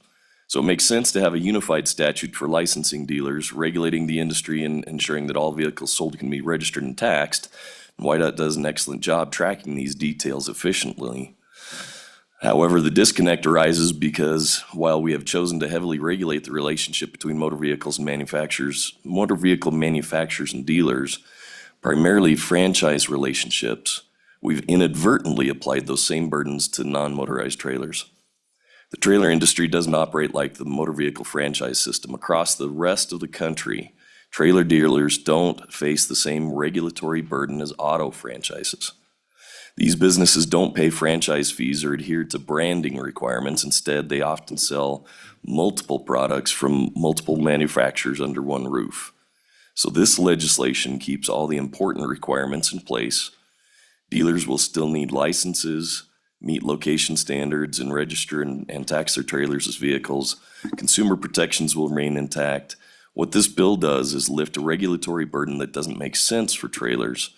So it makes sense to have a unified statute for licensing dealers, regulating the industry and ensuring that all vehicles sold can be registered and taxed. And WYDOT does an excellent job tracking these details efficiently. However, the disconnect arises because while we have chosen to heavily regulate the relationship between motor vehicle manufacturers and dealers, primarily franchise relationships, we've inadvertently applied those same burdens to non-motorized trailers. The trailer industry doesn't operate like the motor vehicle franchise system. Across the rest of the country, trailer dealers don't face the same regulatory burden as auto franchises. These businesses don't pay franchise fees or adhere to branding requirements. Instead, they often sell multiple products from multiple manufacturers under one roof. So this legislation keeps all the important requirements in place. Dealers will still need licenses, meet location standards, and register and tax their trailers as vehicles. Consumer protections will remain intact. What this bill does is lift a regulatory burden that doesn't make sense for trailers,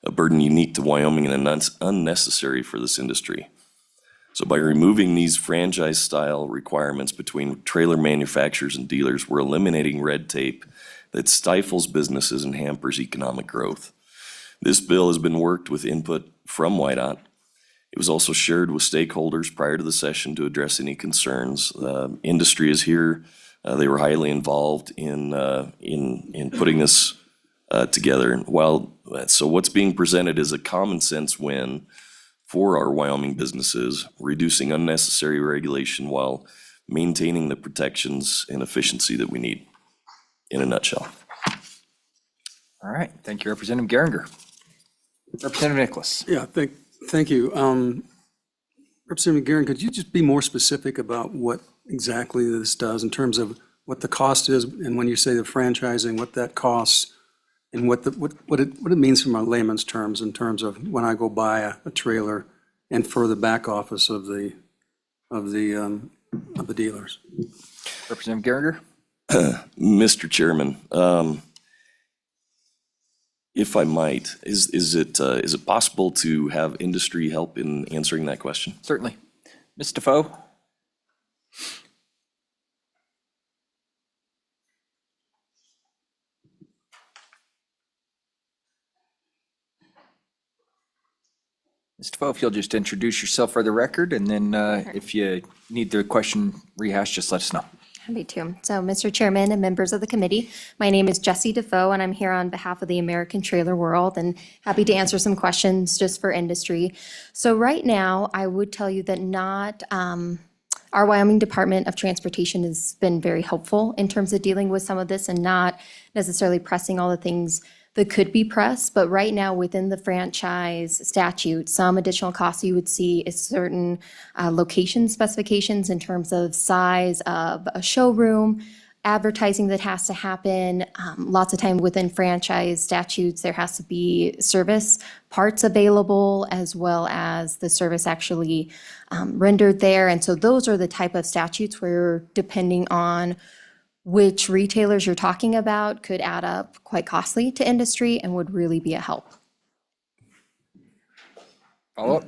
a burden unique to Wyoming and unnecessary for this industry. So by removing these franchise-style requirements between trailer manufacturers and dealers, we're eliminating red tape that stifles businesses and hampers economic growth. This bill has been worked with input from WYDOT. It was also shared with stakeholders prior to the session to address any concerns. Industry is here. They were highly involved in putting this together. And so what's being presented is a common sense win for our Wyoming businesses, reducing unnecessary regulation while maintaining the protections and efficiency that we need, in a nutshell. All right, thank you, Representative Geringer. Representative Nicholas. Yeah, thank you. Representative Guerin, could you just be more specific about what exactly this does in terms of what the cost is, and when you say the franchising, what that costs, and what it means from a layman's terms in terms of when I go buy a trailer and for the back office of the dealers? Representative Geringer. Mr. Chairman, if I might, is it possible to have industry help in answering that question? Certainly. Ms. Defoe. Ms. Defoe, if you'll just introduce yourself for the record, and then if you need the question rehashed, just let us know. Happy to. So, Mr. Chairman and members of the committee, my name is Jessie Defoe, and I'm here on behalf of the American Trailer World, and happy to answer some questions just for industry. So right now, I would tell you that our Wyoming Department of Transportation has been very helpful in terms of dealing with some of this and not necessarily pressing all the things that could be pressed. But right now, within the franchise statute, some additional costs you would see is certain location specifications in terms of size of a showroom, advertising that has to happen. Lots of time within franchise statutes, there has to be service parts available as well as the service actually rendered there. And so those are the type of statutes where, depending on which retailers you're talking about, could add up quite costly to industry and would really be a help. Follow up?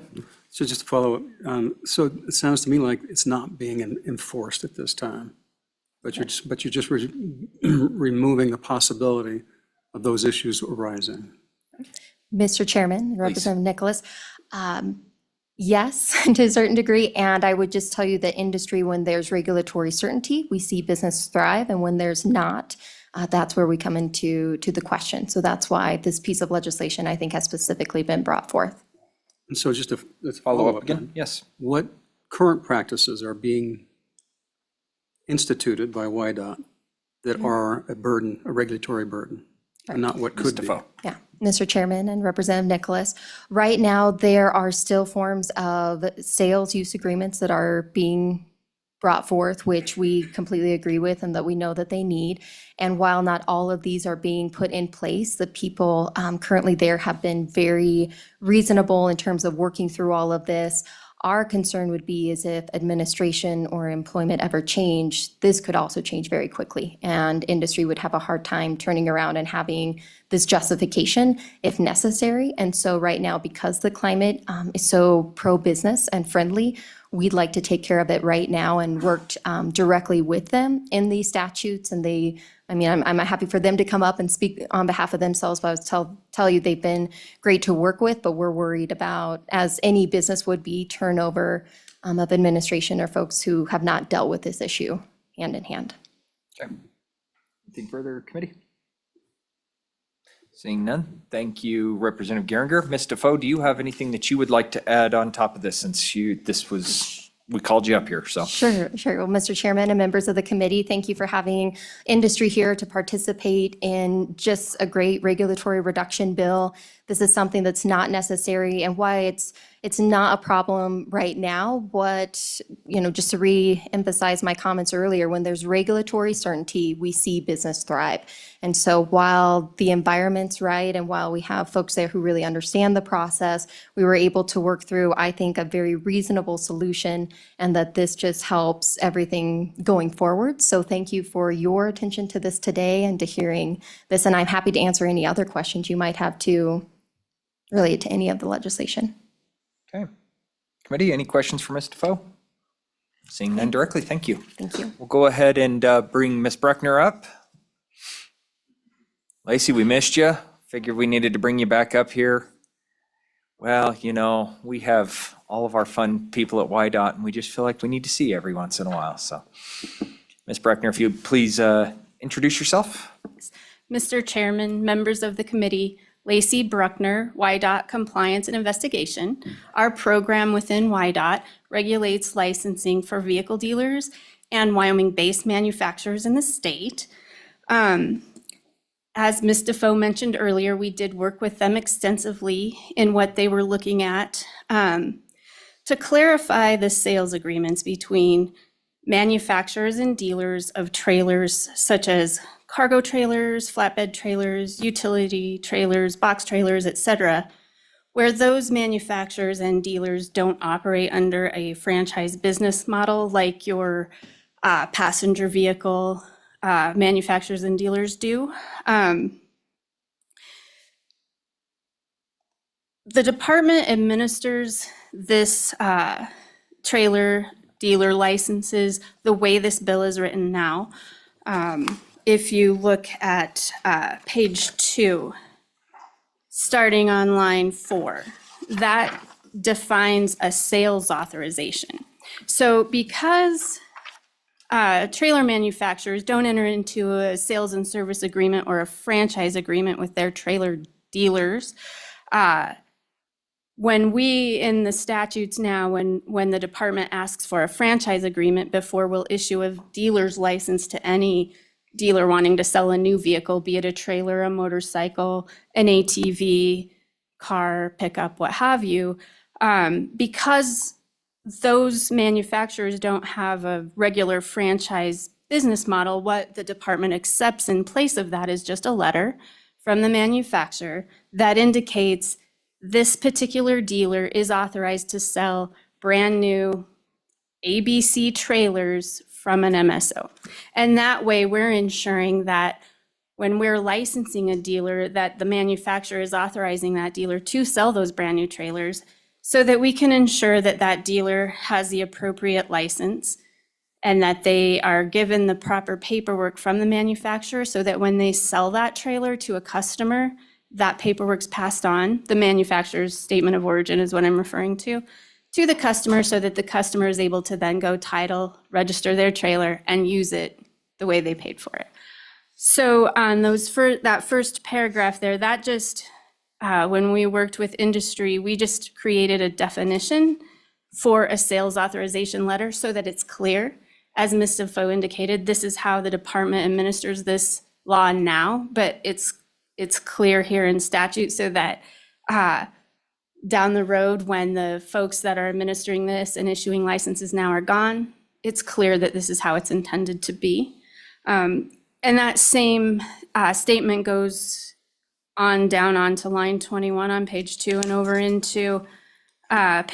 So just to follow up, so it sounds to me like it's not being enforced at this time, but you're just removing the possibility of those issues arising. Mr. Chairman, Representative Nicholas, yes, to a certain degree. And I would just tell you that industry, when there's regulatory certainty, we see business thrive. And when there's not, that's where we come into the question. So that's why this piece of legislation, I think, has specifically been brought forth. And so just to Follow up again? Yes. what current practices are being instituted by YDOT that are a burden, a regulatory burden, and not what Ms. could be? Defoe. Yeah, Mr. Chairman and Representative Nicholas, right now, there are still forms of sales use agreements that are being brought forth, which we completely agree with and that we know that they need. And while not all of these are being put in place, the people currently there have been very reasonable in terms of working through all of this. Our concern would be is if administration or employment ever change, this could also change very quickly. And industry would have a hard time turning around and having this justification if necessary. And so right now, because the climate is so pro-business and friendly, we'd like to take care of it right now and worked directly with them in these statutes. And I'm happy for them to come up and speak on behalf of themselves, but I was tell you they've been great to work with, but we're worried about, as any business would be, turnover of administration or folks who have not dealt with this issue hand in hand. Okay. Anything further, committee? Seeing none, thank you, Representative Geringer. Ms. Defoe, do you have anything that you would like to add on top of this, since we called you up here, so. Sure. Well, Mr. Chairman and members of the committee, thank you for having industry here to participate in just a great regulatory reduction bill. This is something that's not necessary, and why it's not a problem right now. But, just to re-emphasize my comments earlier, when there's regulatory certainty, we see business thrive. And so while the environment's right, and while we have folks there who really understand the process, we were able to work through, I think, a very reasonable solution, and that this just helps everything going forward. So thank you for your attention to this today and to hearing this. And I'm happy to answer any other questions you might have to relate to any of the legislation. Okay. Committee, any questions for Ms. Defoe? Seeing none directly, thank you. Thank you. We'll go ahead and bring Ms. Bruckner up. Lacey, we missed you. Figured we needed to bring you back up here. Well, we have all of our fun people at YDOT, and we just feel like we need to see every once in a while. So, Ms. Bruckner, if you please introduce yourself. Mr. Chairman, members of the committee, Lacey Bruckner, YDOT Compliance and Investigation. Our program within YDOT regulates licensing for vehicle dealers and Wyoming-based manufacturers in the state. As Ms. Defoe mentioned earlier, we did work with them extensively in what they were looking at to clarify the sales agreements between manufacturers and dealers of trailers such as cargo trailers, flatbed trailers, utility trailers, box trailers, et cetera, where those manufacturers and dealers don't operate under a franchise business model like your passenger vehicle manufacturers and dealers do. The department administers this trailer dealer licenses the way this bill is written now. If you look at page 2, starting on line 4, that defines a sales authorization. So because trailer manufacturers don't enter into a sales and service agreement or a franchise agreement with their trailer dealers, when we, in the statutes now, when the department asks for a franchise agreement before we'll issue a dealer's license to any dealer wanting to sell a new vehicle, be it a trailer, a motorcycle, an ATV, car, pickup, what have you, because those manufacturers don't have a regular franchise business model, what the department accepts in place of that is just a letter from the manufacturer that indicates this particular dealer is authorized to sell brand new ABC trailers from an MSO. And that way we're ensuring that when we're licensing a dealer, that the manufacturer is authorizing that dealer to sell those brand new trailers so that we can ensure that that dealer has the appropriate license and that they are given the proper paperwork from the manufacturer so that when they sell that trailer to a customer, that paperwork's passed on, the manufacturer's statement of origin is what I'm referring to the customer so that the customer is able to then go title, register their trailer, and use it the way they paid for it. So on that first paragraph there, that just, when we worked with industry, we just created a definition for a sales authorization letter so that it's clear. As Ms. Defoe indicated, this is how the department administers this law now, but it's clear here in statute so that down the road, when the folks that are administering this and issuing licenses now are gone, it's clear that this is how it's intended to be. And that same statement goes on down onto line 21 on page 2 and over into line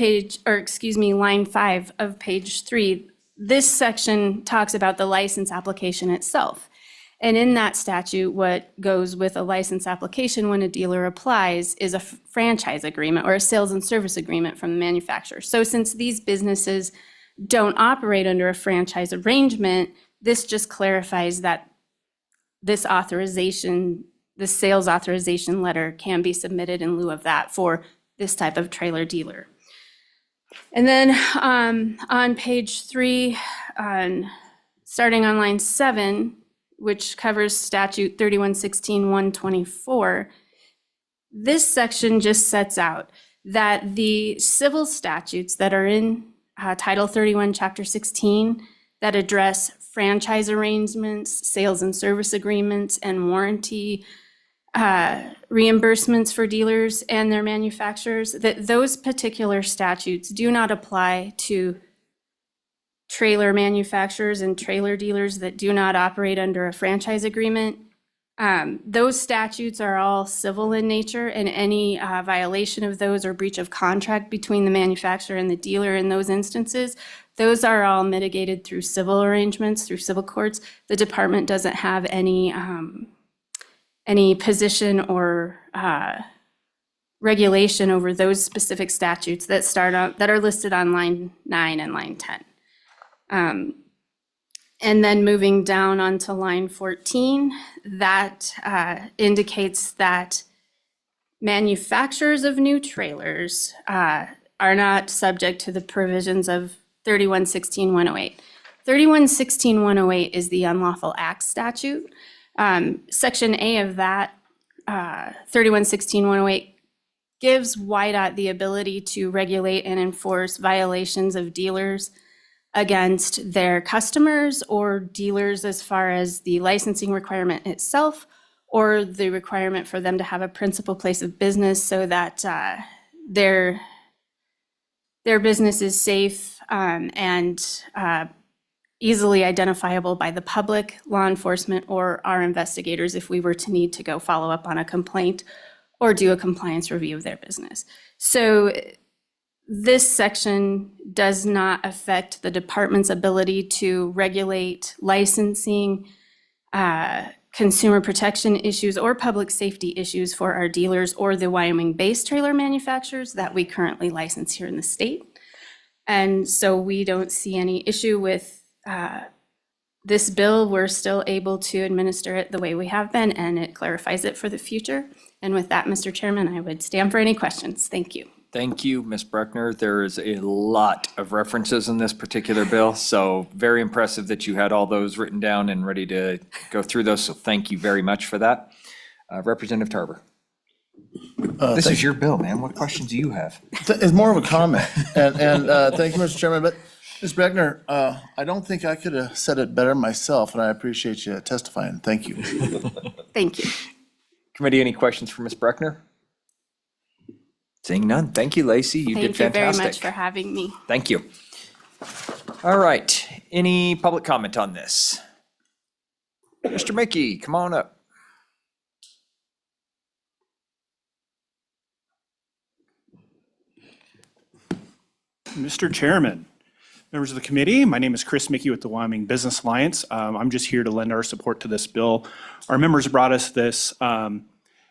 5 of page 3. This section talks about the license application itself. And in that statute, what goes with a license application when a dealer applies is a franchise agreement or a sales and service agreement from the manufacturer. So since these businesses don't operate under a franchise arrangement, this just clarifies that this authorization, the sales authorization letter can be submitted in lieu of that for this type of trailer dealer. And then on page 3, starting on line 7, which covers statute 3116-124, this section just sets out that the civil statutes that are in Title 31, Chapter 16, that address franchise arrangements, sales and service agreements, and warranty reimbursements for dealers and their manufacturers, that those particular statutes do not apply to trailer manufacturers and trailer dealers that do not operate under a franchise agreement. Those statutes are all civil in nature, and any violation of those or breach of contract between the manufacturer and the dealer in those instances, those are all mitigated through civil arrangements, through civil courts. The department doesn't have any position or regulation over those specific statutes that are listed on line 9 and line 10. And then moving down onto line 14, that indicates that manufacturers of new trailers are not subject to the provisions of 3116-108. 3116-108 is the unlawful acts statute. Section A of that, 3116-108, gives YDOT the ability to regulate and enforce violations of dealers against their customers or dealers as far as the licensing requirement itself or the requirement for them to have a principal place of business so that their business is safe and easily identifiable by the public, law enforcement, or our investigators if we were to need to go follow up on a complaint or do a compliance review of their business. So this section does not affect the department's ability to regulate licensing, consumer protection issues, or public safety issues for our dealers or the Wyoming-based trailer manufacturers that we currently license here in the state. And so we don't see any issue with this bill. We're still able to administer it the way we have been, and it clarifies it for the future. And with that, Mr. Chairman, I would stand for any questions. Thank you. Thank you, Ms. Bruckner. There is a lot of references in this particular bill, so very impressive that you had all those written down and ready to go through those, so thank you very much for that. Representative Tarver. This is your bill, man. What questions do you have? It's more of a comment, and thank you, Mr. Chairman, but Ms. Breckner, I don't think I could have said it better myself, and I appreciate you testifying. Thank you. Thank you. Committee, any questions for Ms. Bruckner? Seeing none. Thank you, Lacey. You did Thank you very much fantastic. for having me. Thank you. All right. Any public comment on this? Mr. Mickey, come on up. Mr. Chairman, members of the committee, my name is Chris Mickey with the Wyoming Business Alliance. I'm just here to lend our support to this bill. Our members brought us this,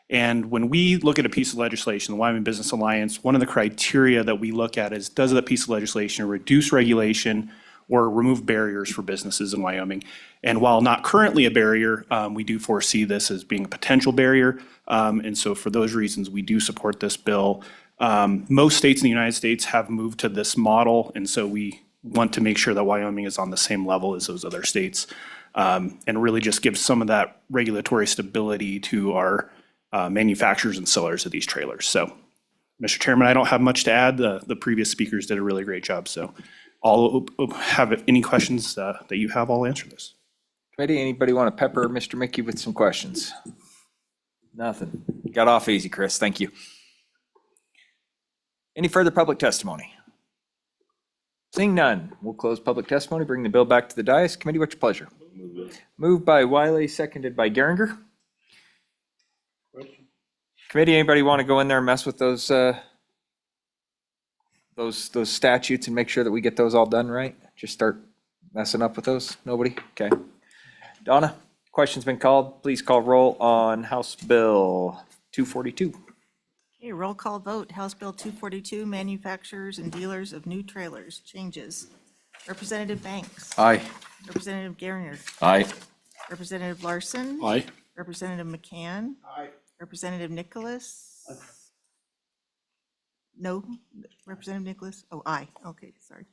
and when we look at a piece of legislation, the Wyoming Business Alliance, one of the criteria that we look at is, does that piece of legislation reduce regulation or remove barriers for businesses in Wyoming? And while not currently a barrier, we do foresee this as being a potential barrier. And so for those reasons, we do support this bill. Most states in the United States have moved to this model, and so we want to make sure that Wyoming is on the same level as those other states, and really just give some of that regulatory stability to our manufacturers and sellers of these trailers. So, Mr. Chairman, I don't have much to add. The previous speakers did a really great job, so I'll have any questions that you have, I'll answer this. Committee, anybody want to pepper Mr. Mickey with some questions? Nothing. Got off easy, Chris. Thank you. Any further public testimony? Seeing none, we'll close public testimony, bring the bill back to the dais. Committee, what's your pleasure? Moved by Wiley, seconded by Geringer. Committee, anybody want to go in there and mess with those statutes and make sure that we get those all done right? Just start messing up with those? Nobody? Okay. Donna, question's been called. Please call roll on House Bill 242. Okay, roll call vote, House Bill 242, manufacturers and dealers of new trailers, changes. Representative Banks. Aye. Representative Geringer. Aye. Representative Larson. Aye. Representative McCann. Aye. Representative Nicholas. No, Representative Nicholas. Oh, aye. Okay, sorry.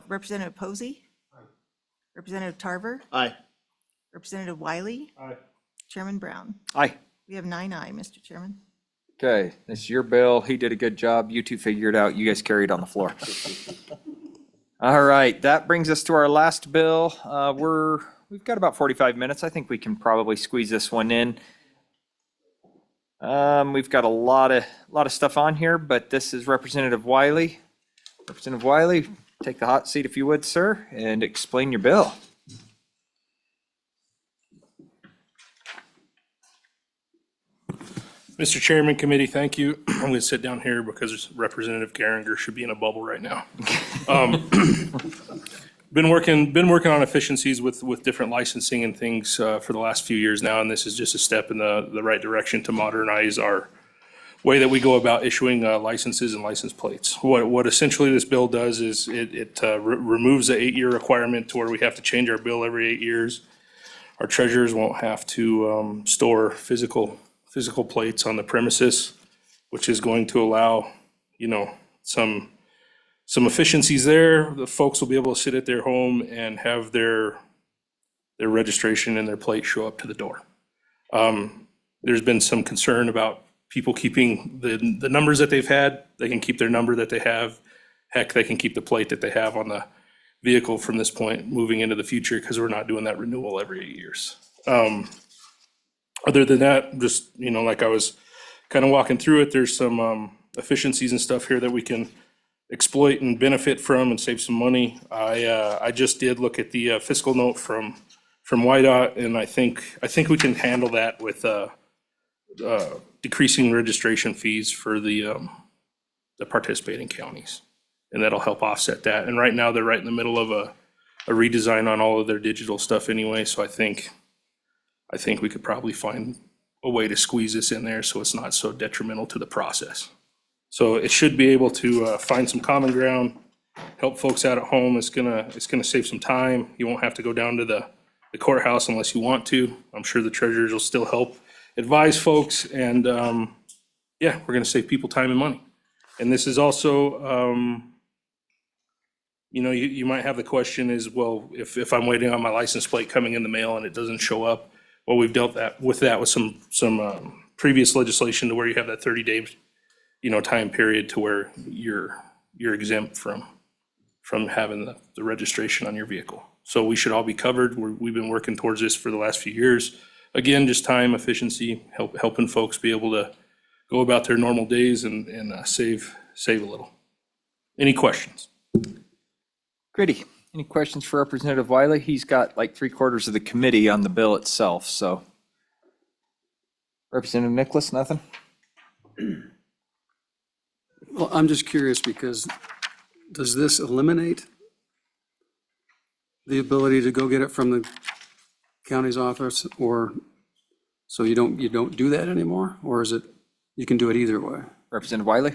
Representative Posey. Representative Tarver. Aye. Representative Wiley. Aye. Chairman Brown. Aye. We have 9 aye, Mr. Chairman. Okay, this is your bill. He did a good job. You two figured it out. You guys carried on the floor. All right, that brings us to our last bill. We've got about 45 minutes. I think we can probably squeeze this one in. We've got a lot of stuff on here, but this is Representative Wiley. Representative Wiley, take the hot seat if you would, sir, and explain your bill. Mr. Chairman, committee, thank you. I'm going to sit down here because Representative Geringer should be in a bubble right now. Been working on efficiencies with different licensing and things for the last few years now, and this is just a step in the right direction to modernize our way that we go about issuing licenses and license plates. What essentially this bill does is it removes the 8-year requirement to where we have to change our bill every 8 years. Our treasurers won't have to store physical plates on the premises, which is going to allow, some efficiencies there. The folks will be able to sit at their home and have their their registration and their plate show up to the door. There's been some concern about people keeping the numbers that they've had. They can keep their number that they have. Heck, they can keep the plate that they have on the vehicle from this point moving into the future, because we're not doing that renewal every 8 years. Other than that, just, like I was kind of walking through it, there's some efficiencies and stuff here that we can exploit and benefit from and save some money. I just did look at the fiscal note from YDOT, and I think we can handle that with decreasing registration fees for the participating counties. And that'll help offset that. And right now, they're right in the middle of a redesign on all of their digital stuff anyway, so I think we could probably find a way to squeeze this in there so it's not so detrimental to the process. So it should be able to find some common ground, help folks out at home. It's gonna save some time. You won't have to go down to the courthouse unless you want to. I'm sure the treasurers will still help advise folks, and yeah, we're gonna save people time and money. And this is also, you might have the question is, well, if I'm waiting on my license plate coming in the mail and it doesn't show up, well, we've dealt with some previous legislation to where you have that 30-day, time period to where you're exempt from having the registration on your vehicle. So we should all be covered. We've been working towards this for the last few years. Again, just time, efficiency, helping folks be able to go about their normal days and save a little. Any questions? Gritty, any questions for Representative Wiley? He's got like 3/4 of the committee on the bill itself, so. Representative Nicholas, nothing? Well, I'm just curious because does this eliminate the ability to go get it from the county's office, or so you don't do that anymore? Or is it, you can do it either way? Representative Wiley?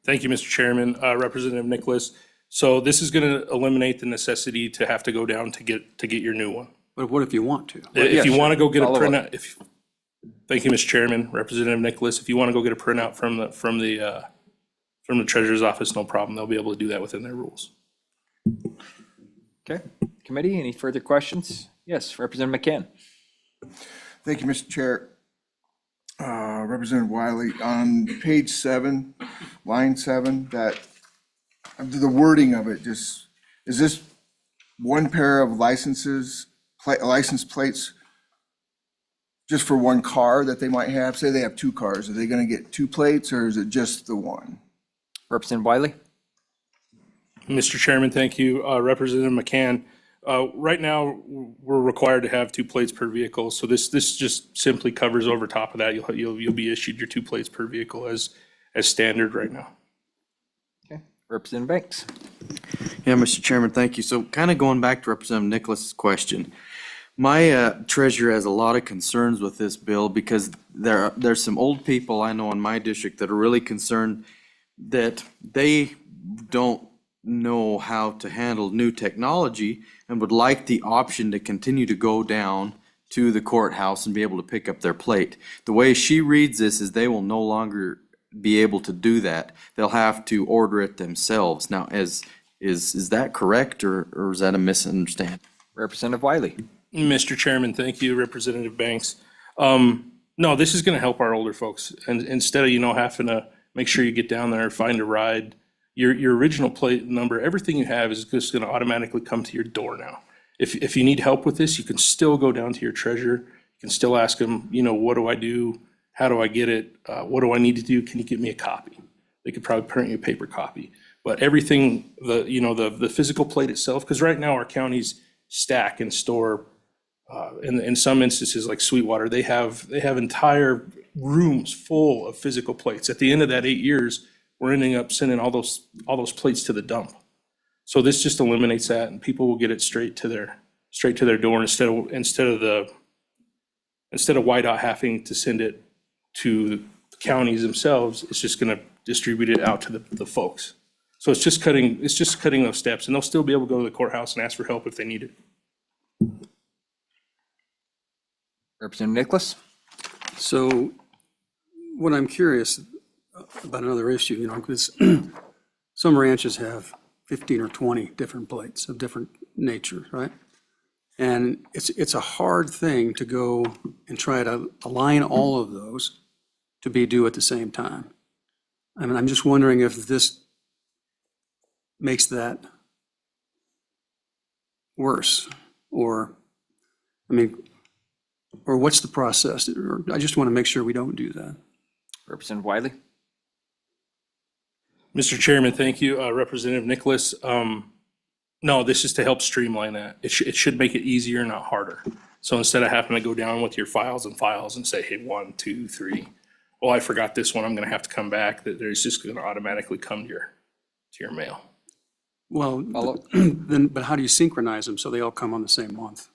Thank you, Mr. Chairman. Representative Nicholas. So this is going to eliminate the necessity to have to go down to get your new one. But what if you want to? If you want to go get a Follow up. printout, thank you, Mr. Chairman, Representative Nicholas, if you want to go get a printout from the treasurer's office, no problem. They'll be able to do that within their rules. Okay, committee, any further questions? Yes, Representative McCann. Thank you, Mr. Chair. Representative Wiley, on page 7, line 7, that, the wording of it just, is this one pair of license plates just for one car that they might have? Say they have 2 cars, are they gonna get 2 plates, or is it just the one? Representative Wiley? Mr. Chairman, thank you. Representative McCann, right now, we're required to have 2 plates per vehicle, so this just simply covers over top of that. You'll be issued your 2 plates per vehicle as standard right now. Okay, Representative Banks? Yeah, Mr. Chairman, thank you. So kind of going back to Representative Nicholas's question, my treasurer has a lot of concerns with this bill because there's some old people I know in my district that are really concerned that they don't know how to handle new technology and would like the option to continue to go down to the courthouse and be able to pick up their plate. The way she reads this is they will no longer be able to do that. They'll have to order it themselves. Now, is that correct, or is that a misunderstanding? Representative Wiley? Mr. Chairman, thank you, Representative Banks. No, this is gonna help our older folks, and instead of, having to make sure you get down there, find a ride, your original plate number, everything you have is just gonna automatically come to your door now. If you need help with this, you can still go down to your treasurer, you can still ask them, what do I do? How do I get it? What do I need to do? Can you get me a copy? They could probably print you a paper copy. But everything, the physical plate itself, because right now our counties stack and store, in some instances like Sweetwater, they have entire rooms full of physical plates. At the end of that 8 years, we're ending up sending all those plates to the dump. So this just eliminates that, and people will get it straight to their door instead of YDOT having to send it to the counties themselves. It's just gonna distribute it out to the folks. So it's just cutting those steps, and they'll still be able to go to the courthouse and ask for help if they need it. Representative Nicholas? So what I'm curious about another issue, because some ranches have 15 or 20 different plates of different nature, right? And it's a hard thing to go and try to align all of those to be due at the same time. I mean, I'm just wondering if this makes that worse, or, I mean, or what's the process? Or I just want to make sure we don't do that. Representative Wiley? Mr. Chairman, thank you. Representative Nicholas, no, this is to help streamline that. It should make it easier, not harder. So instead of having to go down with your files and say, hey, 1, 2, 3, oh, I forgot this one, I'm gonna have to come back, that there's just gonna automatically come to your mail. Well, then, but how do you synchronize them so they all come on the same month?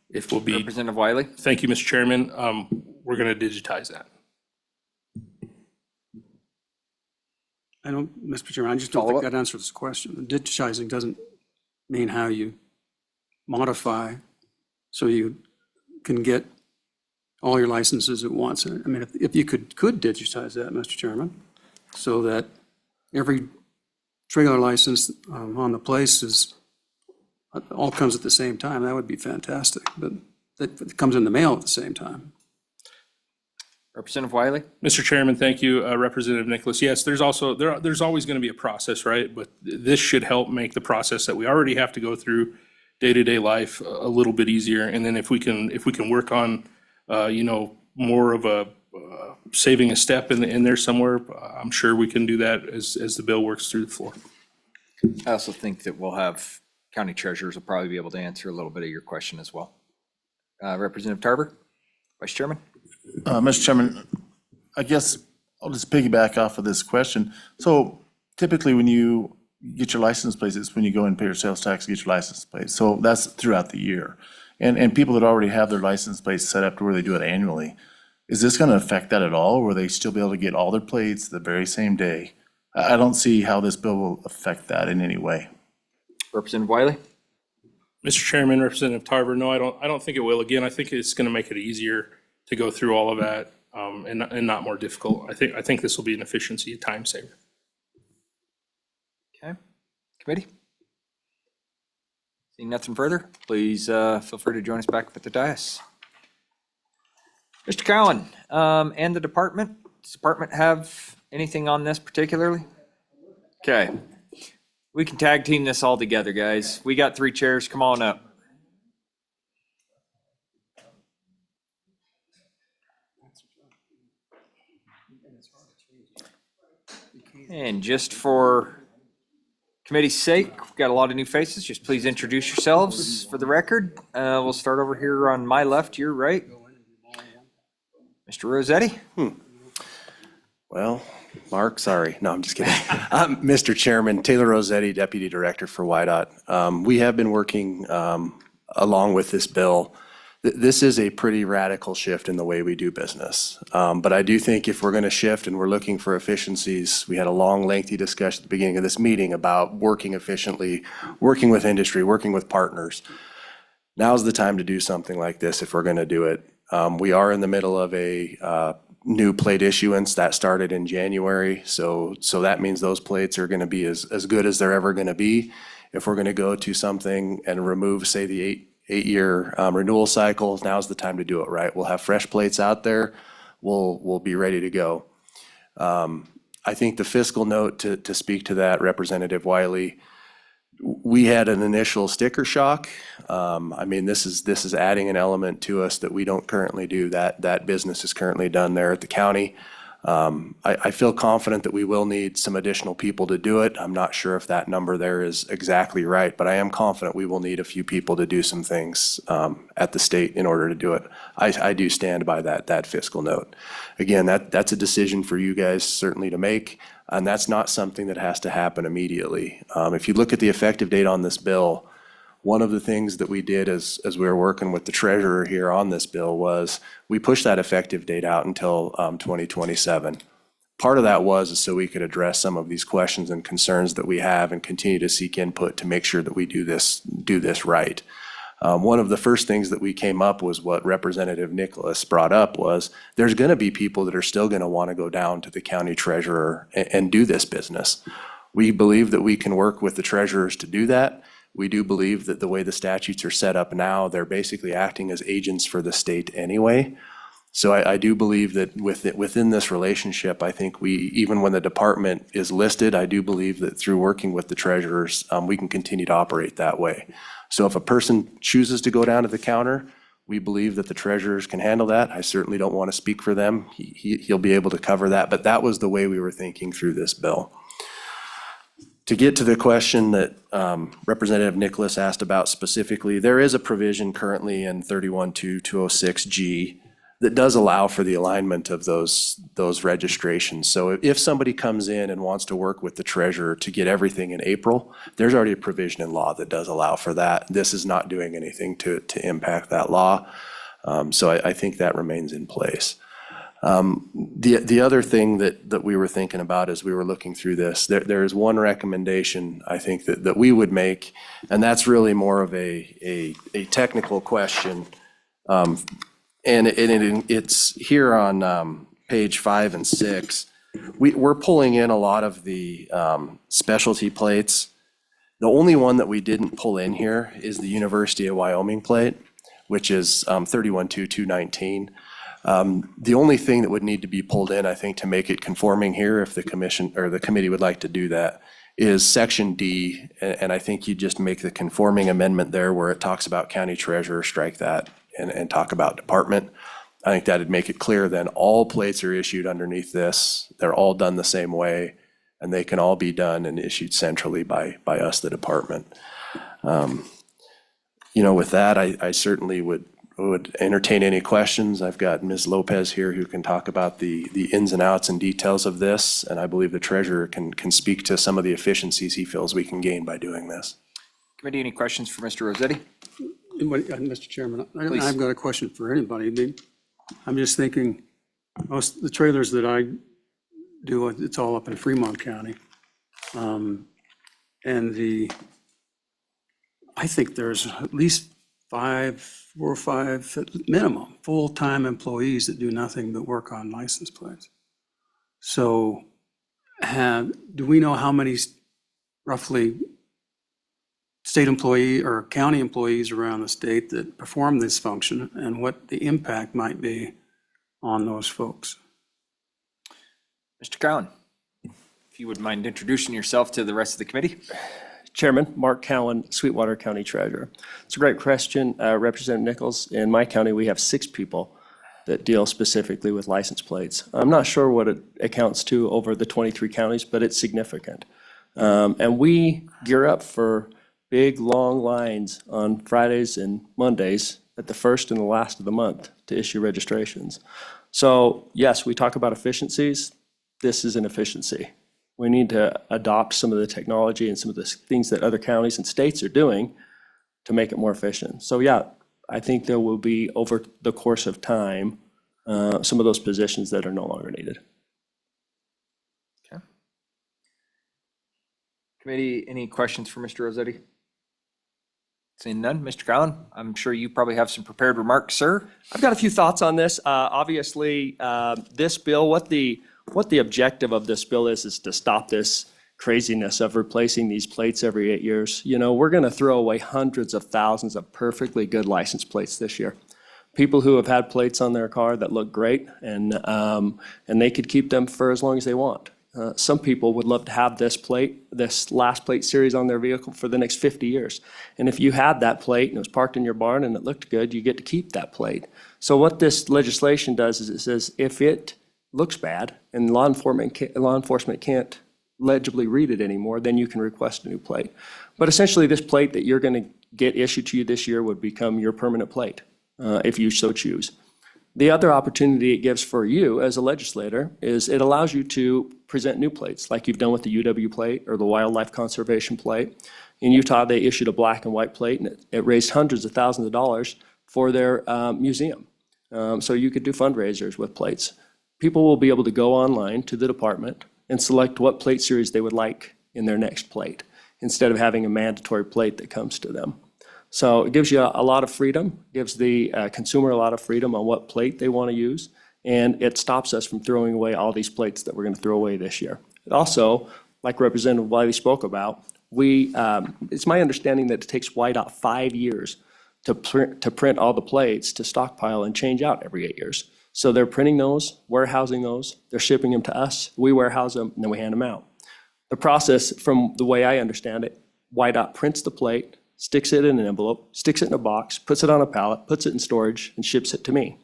If we'll be, Representative Wiley? thank you, Mr. Chairman, we're gonna digitize that. I don't, Mr. Chairman, I just don't think that answers the question. Digitizing doesn't mean how you modify so you can get all your licenses at once. I mean, if you could digitize that, Mr. Chairman, so that every trailer license on the place is, all comes at the same time, that would be fantastic. But that comes in the mail at the same time. Representative Wiley? Mr. Chairman, thank you. Representative Nicholas, yes, there's also, there's always gonna be a process, right? But this should help make the process that we already have to go through day-to-day life a little bit easier. And then if we can work on, more of a, saving a step in there somewhere, I'm sure we can do that as the bill works through the floor. I also think that we'll have county treasurers will probably be able to answer a little bit of your question as well. Representative Tarver, Vice Chairman? Mr. Chairman, I guess I'll just piggyback off of this question. So typically when you get your license plates, it's when you go and pay your sales tax, get your license plate. So that's throughout the year. And people that already have their license plates set up to where they do it annually, is this gonna affect that at all? Will they still be able to get all their plates the very same day? I don't see how this bill will affect that in any way. Representative Wiley? Mr. Chairman, Representative Tarver, no, I don't think it will. Again, I think it's gonna make it easier to go through all of that, and not more difficult. I think this will be an efficiency, a time saver. Okay. Committee? Seeing nothing further, please feel free to join us back up at the dais. Mr. Cowan, and the department, does the department have anything on this particularly? Okay. We can tag team this all together, guys. We got 3 chairs, come on up. And just for committee's sake, we've got a lot of new faces. Just please introduce yourselves for the record. We'll start over here on my left, your right. Mr. Rossetti? Well, Mark, sorry. No, I'm just kidding. Mr. Chairman, Taylor Rossetti, Deputy Director for WYDOT. We have been working along with this bill. This is a pretty radical shift in the way we do business. But I do think if we're going to shift and we're looking for efficiencies, we had a long, lengthy discussion at the beginning of this meeting about working efficiently, working with industry, working with partners. Now's the time to do something like this if we're going to do it. We are in the middle of a new plate issuance that started in January. So that means those plates are going to be as good as they're ever going to be. If we're going to go to something and remove, say, the eight-year renewal cycle, now's the time to do it, right? We'll have fresh plates out there. We'll be ready to go. I think the fiscal note to speak to that, Representative Wiley, we had an initial sticker shock. I mean, this is adding an element to us that we don't currently do. That business is currently done there at the county. I feel confident that we will need some additional people to do it. I'm not sure if that number there is exactly right, but I am confident we will need a few people to do some things at the state in order to do it. I do stand by that fiscal note. Again, that's a decision for you guys certainly to make, and that's not something that has to happen immediately. If you look at the effective date on this bill, one of the things that we did as we were working with the treasurer here on this bill was we pushed that effective date out until 2027. Part of that was so we could address some of these questions and concerns that we have and continue to seek input to make sure that we do this right. One of the first things that we came up was what Representative Nicholas brought up was there's going to be people that are still going to want to go down to the county treasurer and do this business. We believe that we can work with the treasurers to do that. We do believe that the way the statutes are set up now, they're basically acting as agents for the state anyway. So I do believe that within this relationship, I think even when the department is listed, I do believe that through working with the treasurers, we can continue to operate that way. So if a person chooses to go down to the counter, we believe that the treasurers can handle that. I certainly don't want to speak for them. He'll be able to cover that, but that was the way we were thinking through this bill. To get to the question that Representative Nicholas asked about specifically, there is a provision currently in 31.206G that does allow for the alignment of those registrations. So if somebody comes in and wants to work with the treasurer to get everything in April, there's already a provision in law that does allow for that. This is not doing anything to impact that law. So I think that remains in place. The other thing that we were thinking about as we were looking through this, there is one recommendation I think that we would make, and that's really more of a technical question. And it's here on page 5 and 6. We're pulling in a lot of the specialty plates. The only one that we didn't pull in here is the University of Wyoming plate, which is 31.2.219. The only thing that would need to be pulled in, I think, to make it conforming here, if the commission or the committee would like to do that, is section D. And I think you just make the conforming amendment there where it talks about county treasurer, strike that, and talk about department. I think that'd make it clear then all plates are issued underneath this. They're all done the same way, and they can all be done and issued centrally by us, the department. With that, I certainly would entertain any questions. I've got Ms. Lopez here who can talk about the ins and outs and details of this, and I believe the treasurer can speak to some of the efficiencies he feels we can gain by doing this. Committee, any questions for Mr. Rossetti? Mr. Chairman, Please. I've got a question for anybody. I'm just thinking, most of the trailers that I do, it's all up in Fremont County. And I think there's at least 4 or 5 minimum full-time employees that do nothing but work on license plates. So do we know how many roughly state employee or county employees around the state that perform this function and what the impact might be on those folks? Mr. Cowan, if you would mind introducing yourself to the rest of the committee. Chairman, Mark Cowan, Sweetwater County Treasurer. It's a great question, Representative Nichols. In my county, we have 6 people that deal specifically with license plates. I'm not sure what it accounts to over the 23 counties, but it's significant. And we gear up for big, long lines on Fridays and Mondays at the first and the last of the month to issue registrations. So yes, we talk about efficiencies. This is an efficiency. We need to adopt some of the technology and some of the things that other counties and states are doing to make it more efficient. So yeah, I think there will be, over the course of time, some of those positions that are no longer needed. Okay. Committee, any questions for Mr. Rossetti? Seeing none, Mr. Cowan, I'm sure you probably have some prepared remarks, sir. I've got a few thoughts on this. Obviously, this bill, what the objective of this bill is to stop this craziness of replacing these plates every 8 years. We're going to throw away hundreds of thousands of perfectly good license plates this year. People who have had plates on their car that look great, and they could keep them for as long as they want. Some people would love to have this last plate series on their vehicle for the next 50 years. And if you had that plate and it was parked in your barn and it looked good, you get to keep that plate. So what this legislation does is it says if it looks bad and law enforcement can't legibly read it anymore, then you can request a new plate. But essentially, this plate that you're going to get issued to you this year would become your permanent plate, if you so choose. The other opportunity it gives for you as a legislator is it allows you to present new plates, like you've done with the UW plate or the Wildlife Conservation plate. In Utah, they issued a black and white plate, and it raised hundreds of thousands of dollars for their museum. So you could do fundraisers with plates. People will be able to go online to the department and select what plate series they would like in their next plate, instead of having a mandatory plate that comes to them. So it gives you a lot of freedom, gives the consumer a lot of freedom on what plate they want to use, and it stops us from throwing away all these plates that we're going to throw away this year. It also, like Representative Wiley spoke about, It's my understanding that it takes YDOT 5 years to print all the plates, to stockpile and change out every 8 years. So they're printing those, warehousing those, they're shipping them to us, we warehouse them, and then we hand them out. The process, from the way I understand it, YDOT prints the plate, sticks it in an envelope, sticks it in a box, puts it on a pallet, puts it in storage, and ships it to me.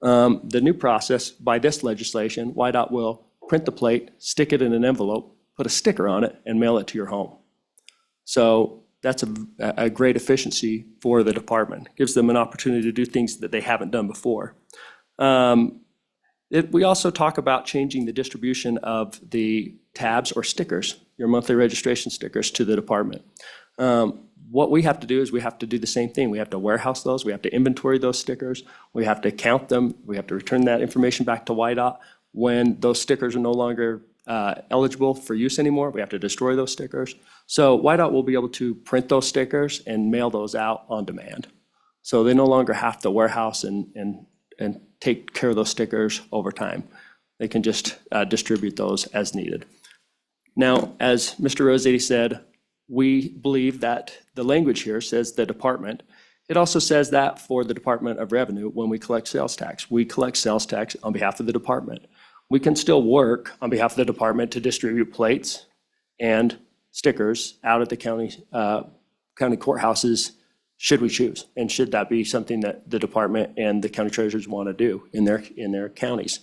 The new process, by this legislation, YDOT will print the plate, stick it in an envelope, put a sticker on it, and mail it to your home. So that's a great efficiency for the department. Gives them an opportunity to do things that they haven't done before. We also talk about changing the distribution of the tabs or stickers, your monthly registration stickers, to the department. What we have to do is we have to do the same thing. We have to warehouse those, we have to inventory those stickers, we have to count them, we have to return that information back to YDOT. When those stickers are no longer eligible for use anymore, we have to destroy those stickers. So YDOT will be able to print those stickers and mail those out on demand. So they no longer have to warehouse and take care of those stickers over time. They can just distribute those as needed. Now, as Mr. Rossetti said, we believe that the language here says the department. It also says that for the Department of Revenue, when we collect sales tax, we collect sales tax on behalf of the department. We can still work on behalf of the department to distribute plates and stickers out at the county courthouses, should we choose, and should that be something that the department and the county treasurers want to do in their counties.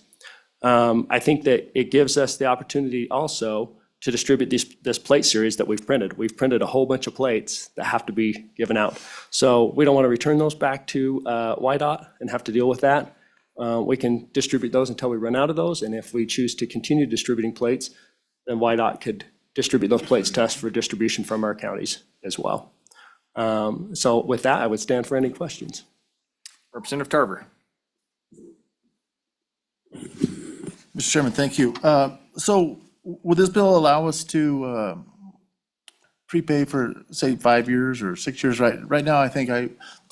I think that it gives us the opportunity also to distribute this plate series that we've printed. We've printed a whole bunch of plates that have to be given out. So we don't want to return those back to YDOT and have to deal with that. We can distribute those until we run out of those, and if we choose to continue distributing plates, then YDOT could distribute those plates to us for distribution from our counties as well. So with that, I would stand for any questions. Representative Tarver. Mr. Chairman, thank you. So would this bill allow us to prepay for, say, 5 years or 6 years? Right now, I think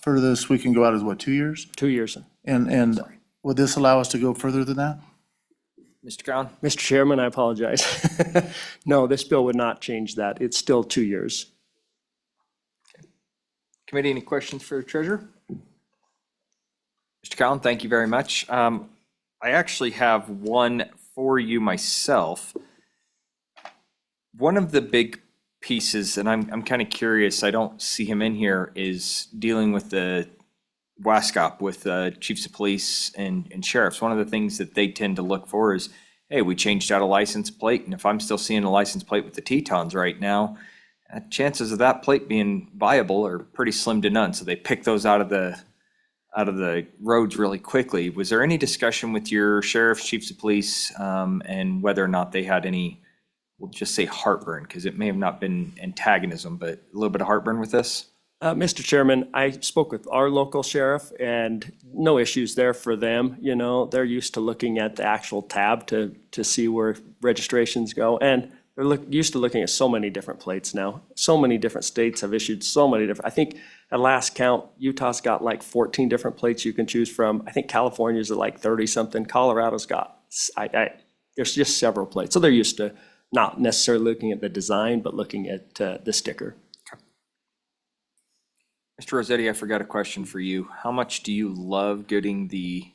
for this, we can go out as what, 2 years? 2 years. And would this allow us to go further than that? Mr. Crown? Mr. Chairman, I apologize. No, this bill would not change that. It's still 2 years. Committee, any questions for the treasurer? Mr. Collin, thank you very much. I actually have one for you myself. One of the big pieces, and I'm kind of curious, I don't see him in here, is dealing with the WASCOP, with chiefs of police and sheriffs. One of the things that they tend to look for is, hey, we changed out a license plate, and if I'm still seeing a license plate with the Tetons right now, chances of that plate being viable are pretty slim to none. So they pick those out of the roads really quickly. Was there any discussion with your sheriffs, chiefs of police, and whether or not they had any, we'll just say heartburn, because it may have not been antagonism, but a little bit of heartburn with this? Mr. Chairman, I spoke with our local sheriff and no issues there for them. You know, they're used to looking at the actual tab to see where registrations go. And they're used to looking at so many different plates now. So many different states have issued so many different, I think at last count, Utah's got like 14 different plates you can choose from. I think California's at like 30 something. Colorado's got, there's just several plates. So they're used to not necessarily looking at the design, but looking at the sticker. Mr. Rossetti, I forgot a question for you. How much do you love getting the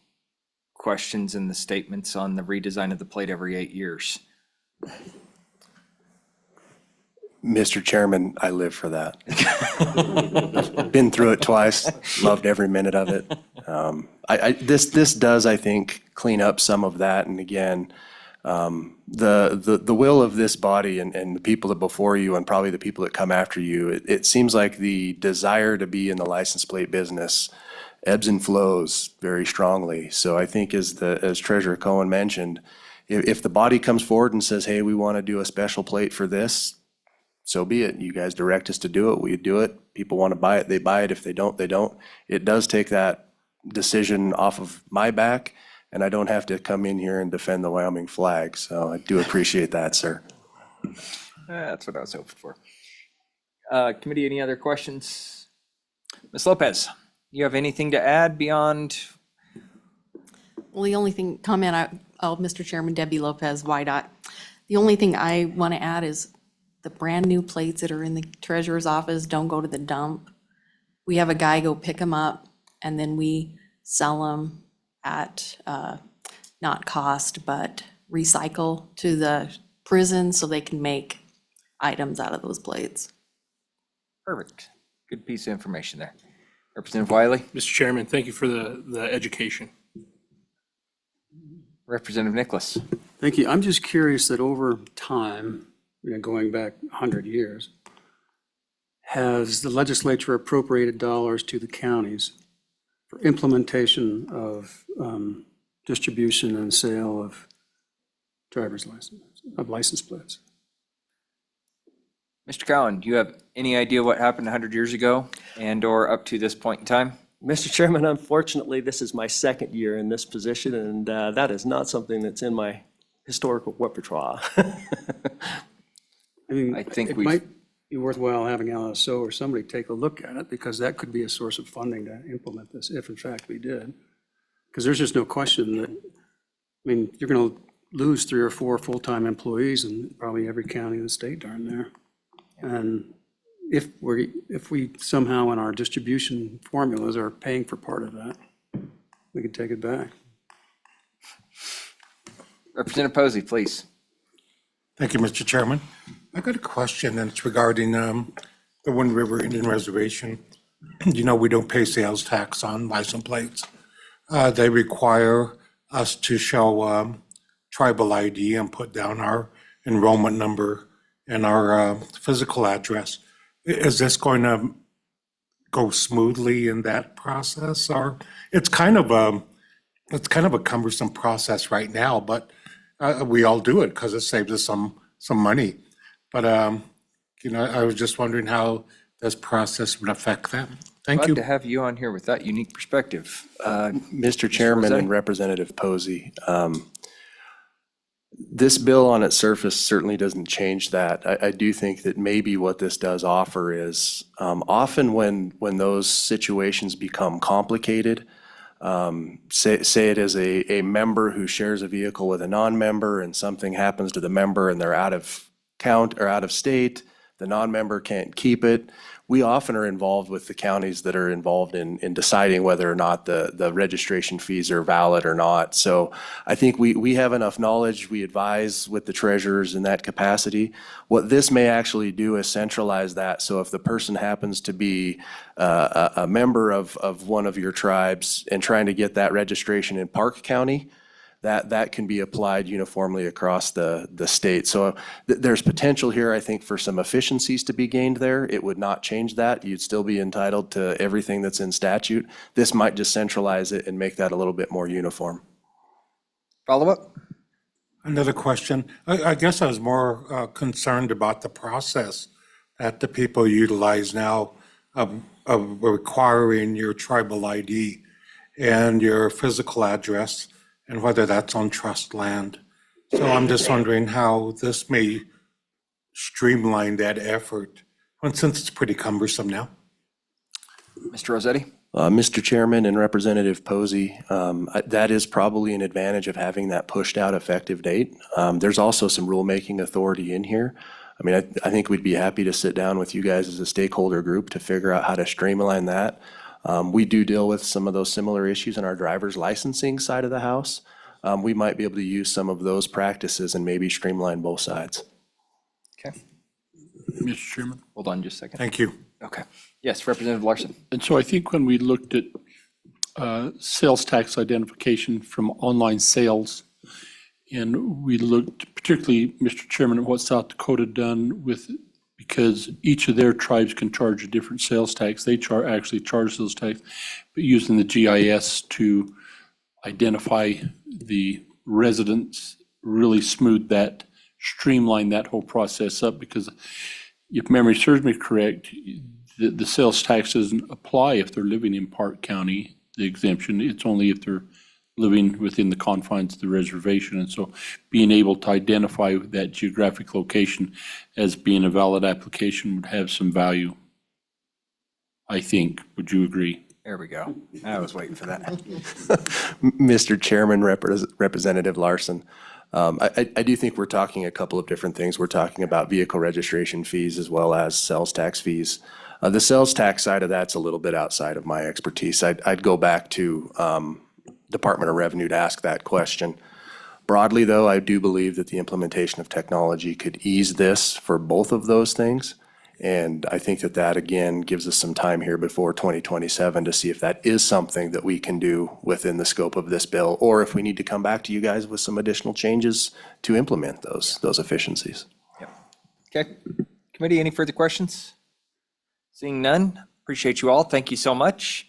questions and the statements on the redesign of the plate every 8 years? Mr. Chairman, I live for that. Been through it twice, loved every minute of it. This does, I think, clean up some of that. And again, the will of this body and the people that before you and probably the people that come after you, it seems like the desire to be in the license plate business ebbs and flows very strongly. So I think as Treasurer Cohen mentioned, if the body comes forward and says, hey, we want to do a special plate for this, so be it. You guys direct us to do it, we do it. People want to buy it, they buy it. If they don't, they don't. It does take that decision off of my back, and I don't have to come in here and defend the Wyoming flag. So I do appreciate that, sir. That's what I was hoping for. Committee, any other questions? Ms. Lopez, you have anything to add beyond? Well, the only thing, Mr. Chairman, Debbie Lopez, YDOT. The only thing I want to add is the brand-new plates that are in the treasurer's office don't go to the dump. We have a guy go pick them up, and then we sell them at, not cost, but recycle to the prison so they can make items out of those plates. Perfect. Good piece of information there. Representative Wiley, Mr. Chairman, thank you for the education. Representative Nicholas. Thank you. I'm just curious that over time, going back 100 years, has the legislature appropriated dollars to the counties for implementation of distribution and sale of driver's license, of license plates? Mr. Cowan, do you have any idea what happened 100 years ago and/or up to this point in time? Mr. Chairman, unfortunately, this is my second year in this position, and that is not something that's in my historical repertoire. I mean, I think it we've- might be worthwhile having LSO or somebody take a look at it, because that could be a source of funding to implement this, if in fact we did. Because there's just no question that, I mean, you're going to lose 3 or 4 full-time employees in probably every county in the state darn there. And if we somehow in our distribution formulas are paying for part of that, we could take it back. Representative Posey, please. Thank you, Mr. Chairman. I got a question, and it's regarding the Wind River Indian Reservation. You know, we don't pay sales tax on license plates. They require us to show tribal ID and put down our enrollment number and our physical address. Is this going to go smoothly in that process, or it's kind of a cumbersome process right now, but we all do it because it saves us some money. But you know, I was just wondering how this process would affect them. Thank you. Glad to have you on here with that unique perspective. Mr. Chairman and Representative Posey, this bill on its surface certainly doesn't change that. I do think that maybe what this does offer is, often when those situations become complicated, say it is a member who shares a vehicle with a non-member and something happens to the member and they're out of count or out of state, the non-member can't keep it. We often are involved with the counties that are involved in deciding whether or not the registration fees are valid or not. So I think we have enough knowledge. We advise with the treasurers in that capacity. What this may actually do is centralize that. So if the person happens to be a member of one of your tribes and trying to get that registration in Park County, that can be applied uniformly across the state. So there's potential here, I think, for some efficiencies to be gained there. It would not change that. You'd still be entitled to everything that's in statute. This might just centralize it and make that a little bit more uniform. Follow up? Another question. I guess I was more concerned about the process that the people utilize now of requiring your tribal ID and your physical address, and whether that's on trust land. So I'm just wondering how this may streamline that effort, since it's pretty cumbersome now. Mr. Rossetti? Mr. Chairman and Representative Posey, that is probably an advantage of having that pushed out effective date. There's also some rulemaking authority in here. I mean, I think we'd be happy to sit down with you guys as a stakeholder group to figure out how to streamline that. We do deal with some of those similar issues in our driver's licensing side of the house. We might be able to use some of those practices and maybe streamline both sides. Okay. Mr. Chairman? Hold on just a second. Thank you. Okay. Yes, Representative Larson. And so I think when we looked at sales tax identification from online sales, and we looked particularly, Mr. Chairman, at what South Dakota done with, because each of their tribes can charge a different sales tax. They actually charge those tax, but using the GIS to identify the residents really smoothed that, streamlined that whole process up, because if memory serves me correct, the sales tax doesn't apply if they're living in Park County, the exemption. It's only if they're living within the confines of the reservation. And so being able to identify that geographic location as being a valid application would have some value, I think. Would you agree? There we go. I was waiting for that. Mr. Chairman, Representative Larson, I do think we're talking a couple of different things. We're talking about vehicle registration fees as well as sales tax fees. The sales tax side of that's a little bit outside of my expertise. I'd go back to Department of Revenue to ask that question. Broadly, though, I do believe that the implementation of technology could ease this for both of those things. And I think that that, again, gives us some time here before 2027 to see if that is something that we can do within the scope of this bill, or if we need to come back to you guys with some additional changes to implement those efficiencies. Okay. Committee, any further questions? Seeing none, appreciate you all. Thank you so much.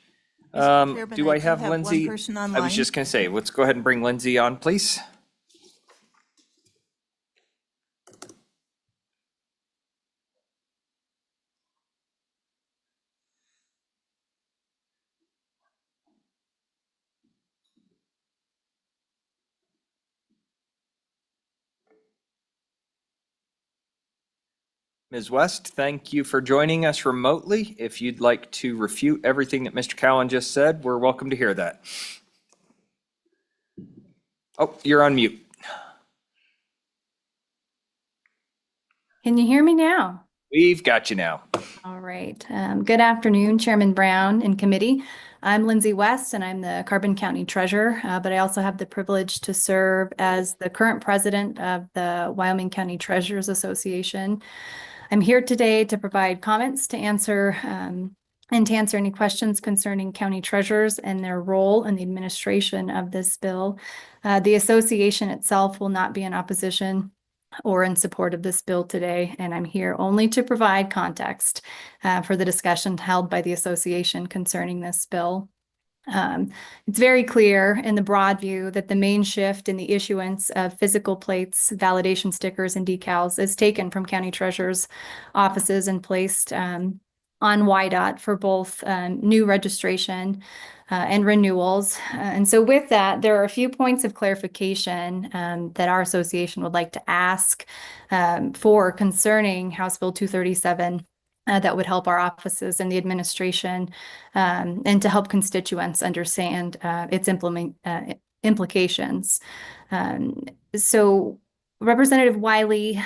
Chairman, Do I do have one Lindsay? person I was online. just going to say, let's go ahead and bring Lindsay on, please. Ms. West, thank you for joining us remotely. If you'd like to refute everything that Mr. Cowan just said, we're welcome to hear that. Oh, you're on mute. Can you hear me now? We've got you now. All right. Good afternoon, Chairman Brown and committee. I'm Lindsay West, and I'm the Carbon County Treasurer, but I also have the privilege to serve as the current president of the Wyoming County Treasurers Association. I'm here today to provide comments to answer any questions concerning county treasurers and their role in the administration of this bill. The association itself will not be in opposition or in support of this bill today, and I'm here only to provide context for the discussion held by the association concerning this bill. It's very clear in the broad view that the main shift in the issuance of physical plates, validation stickers, and decals is taken from county treasurers' offices and placed on WYDOT for both new registration and renewals. And so with that, there are a few points of clarification that our association would like to ask for concerning House Bill 237 that would help our offices and the administration and to help constituents understand its implications. So Representative Wiley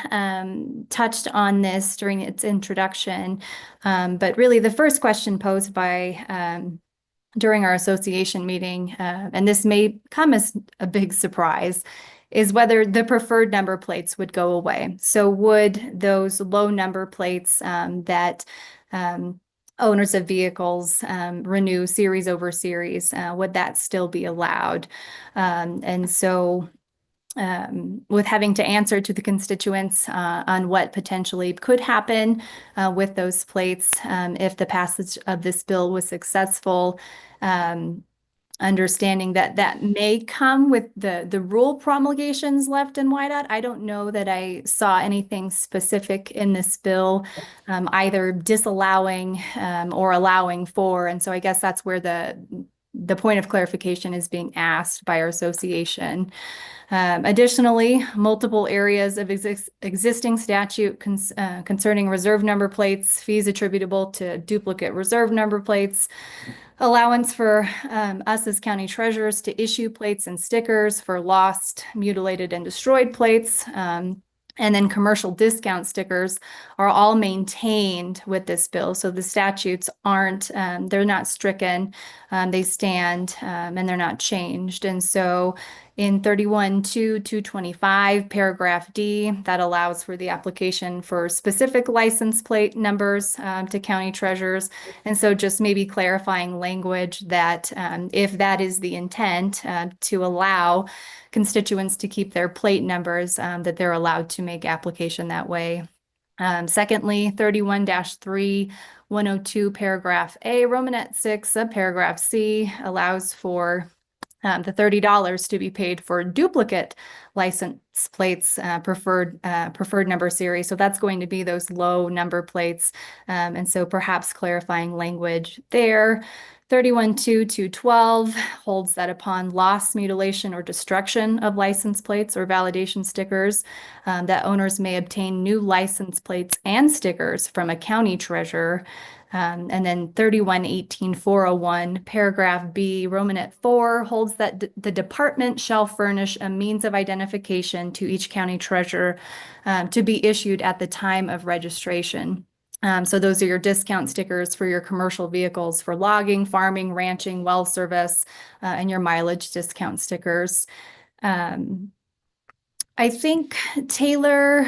touched on this during its introduction, but really the first question posed by during our association meeting, and this may come as a big surprise, is whether the preferred number plates would go away. So would those low number plates that owners of vehicles renew series over series, would that still be allowed? And so with having to answer to the constituents on what potentially could happen with those plates if the passage of this bill was successful, understanding that that may come with the rule promulgations left in WYDOT. I don't know that I saw anything specific in this bill, either disallowing or allowing for. And so I guess that's where the point of clarification is being asked by our association. Additionally, multiple areas of existing statute concerning reserve number plates, fees attributable to duplicate reserve number plates, allowance for us as county treasurers to issue plates and stickers for lost, mutilated, and destroyed plates, and then commercial discount stickers are all maintained with this bill. So the statutes aren't, they're not stricken, they stand, and they're not changed. And so in 31-225, paragraph D, that allows for the application for specific license plate numbers to county treasurers. And so just maybe clarifying language that if that is the intent to allow constituents to keep their plate numbers, that they're allowed to make application that way. Secondly, 31-3, 102, paragraph A, Romanet 6, subparagraph C allows for the $30 to be paid for duplicate license plates, preferred number series. So that's going to be those low number plates. And so perhaps clarifying language there. 31.2.212 holds that upon loss, mutilation, or destruction of license plates or validation stickers, that owners may obtain new license plates and stickers from a county treasurer. And then 31.18.401, paragraph B, Romanet 4, holds that the department shall furnish a means of identification to each county treasurer to be issued at the time of registration. So those are your discount stickers for your commercial vehicles for logging, farming, ranching, well service, and your mileage discount stickers. I think Taylor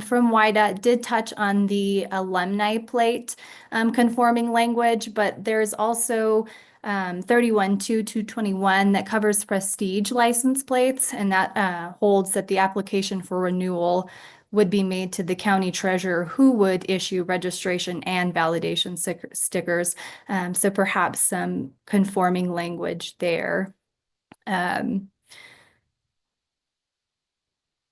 from WYDOT did touch on the alumni plate conforming language, but there's also 31.2.221 that covers prestige license plates, and that holds that the application for renewal would be made to the county treasurer, who would issue registration and validation stickers. So perhaps some conforming language there.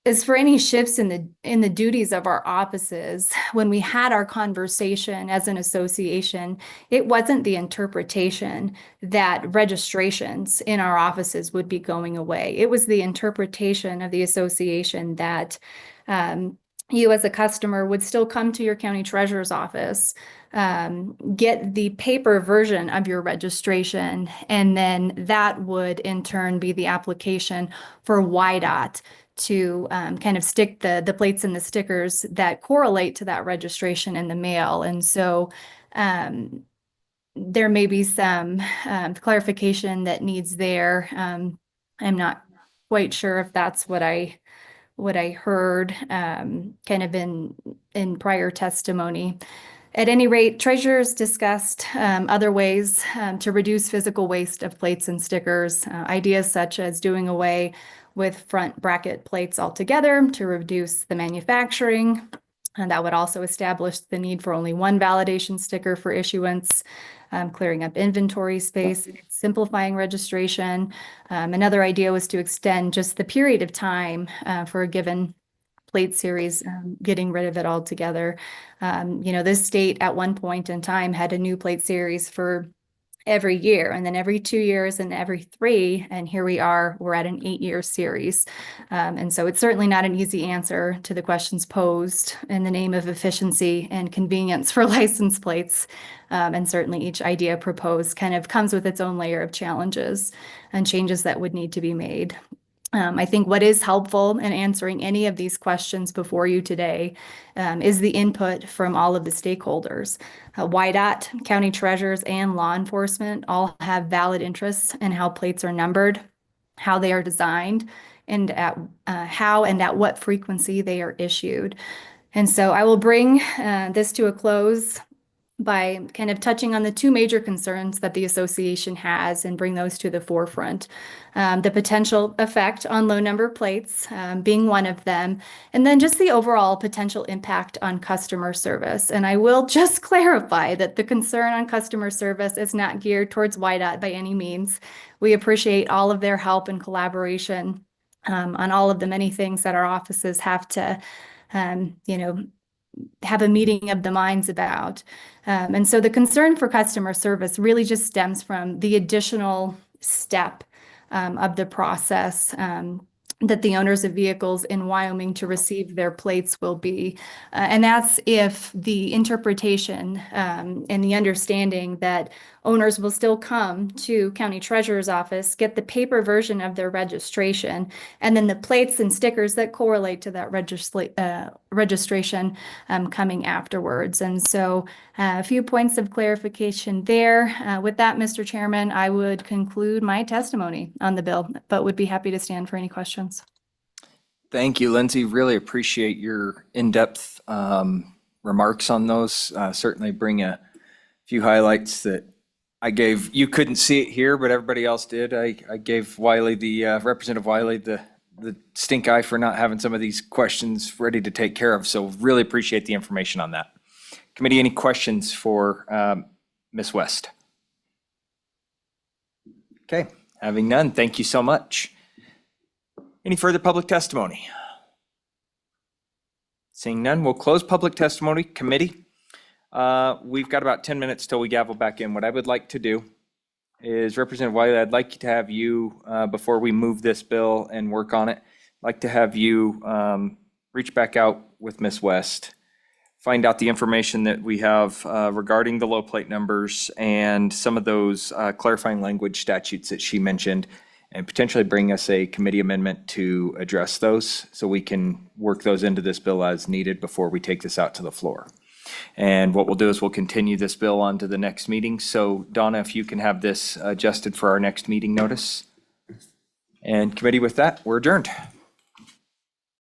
As for any shifts in the duties of our offices, when we had our conversation as an association, it wasn't the interpretation that registrations in our offices would be going away. It was the interpretation of the association that you as a customer would still come to your county treasurer's office, get the paper version of your registration, and then that would in turn be the application for WYDOT to kind of stick the plates and the stickers that correlate to that registration in the mail. And so there may be some clarification that needs there. I'm not quite sure if that's what I heard kind of in prior testimony. At any rate, treasurers discussed other ways to reduce physical waste of plates and stickers, ideas such as doing away with front bracket plates altogether to reduce the manufacturing. And that would also establish the need for only one validation sticker for issuance, clearing up inventory space, simplifying registration. Another idea was to extend just the period of time for a given plate series, getting rid of it altogether. This state at one point in time had a new plate series for every year, and then every 2 years and every 3, and here we're at an 8-year series. And so it's certainly not an easy answer to the questions posed in the name of efficiency and convenience for license plates. And certainly each idea proposed kind of comes with its own layer of challenges and changes that would need to be made. I think what is helpful in answering any of these questions before you today is the input from all of the stakeholders. WYDOT, county treasurers, and law enforcement all have valid interests in how plates are numbered, how they are designed, and at how and at what frequency they are issued. And so I will bring this to a close by kind of touching on the two major concerns that the association has and bring those to the forefront. The potential effect on low number plates being one of them, and then just the overall potential impact on customer service. And I will just clarify that the concern on customer service is not geared towards WYDOT by any means. We appreciate all of their help and collaboration on all of the many things that our offices have to, have a meeting of the minds about. And so the concern for customer service really just stems from the additional step of the process that the owners of vehicles in Wyoming to receive their plates will be. And that's if the interpretation and the understanding that owners will still come to county treasurer's office, get the paper version of their registration, and then the plates and stickers that correlate to that registration coming afterwards. And so a few points of clarification there. With that, Mr. Chairman, I would conclude my testimony on the bill, but would be happy to stand for any questions. Thank you, Lindsay. Really appreciate your in-depth remarks on those. Certainly bring a few highlights that I gave. You couldn't see it here, but everybody else did. I gave Wiley, Representative Wiley, the stink eye for not having some of these questions ready to take care of. So really appreciate the information on that. Committee, any questions for Ms. West? Okay, having none, thank you so much. Any further public testimony? Seeing none, we'll close public testimony. Committee, we've got about 10 minutes till we gavel back in. What I would like to do is Representative Wiley, I'd like to have you, before we move this bill and work on it, I'd like to have you reach back out with Ms. West, find out the information that we have regarding the low plate numbers and some of those clarifying language statutes that she mentioned, and potentially bring us a committee amendment to address those so we can work those into this bill as needed before we take this out to the floor. And what we'll do is we'll continue this bill on to the next meeting. So Donna, if you can have this adjusted for our next meeting notice. And committee, with that, we're adjourned.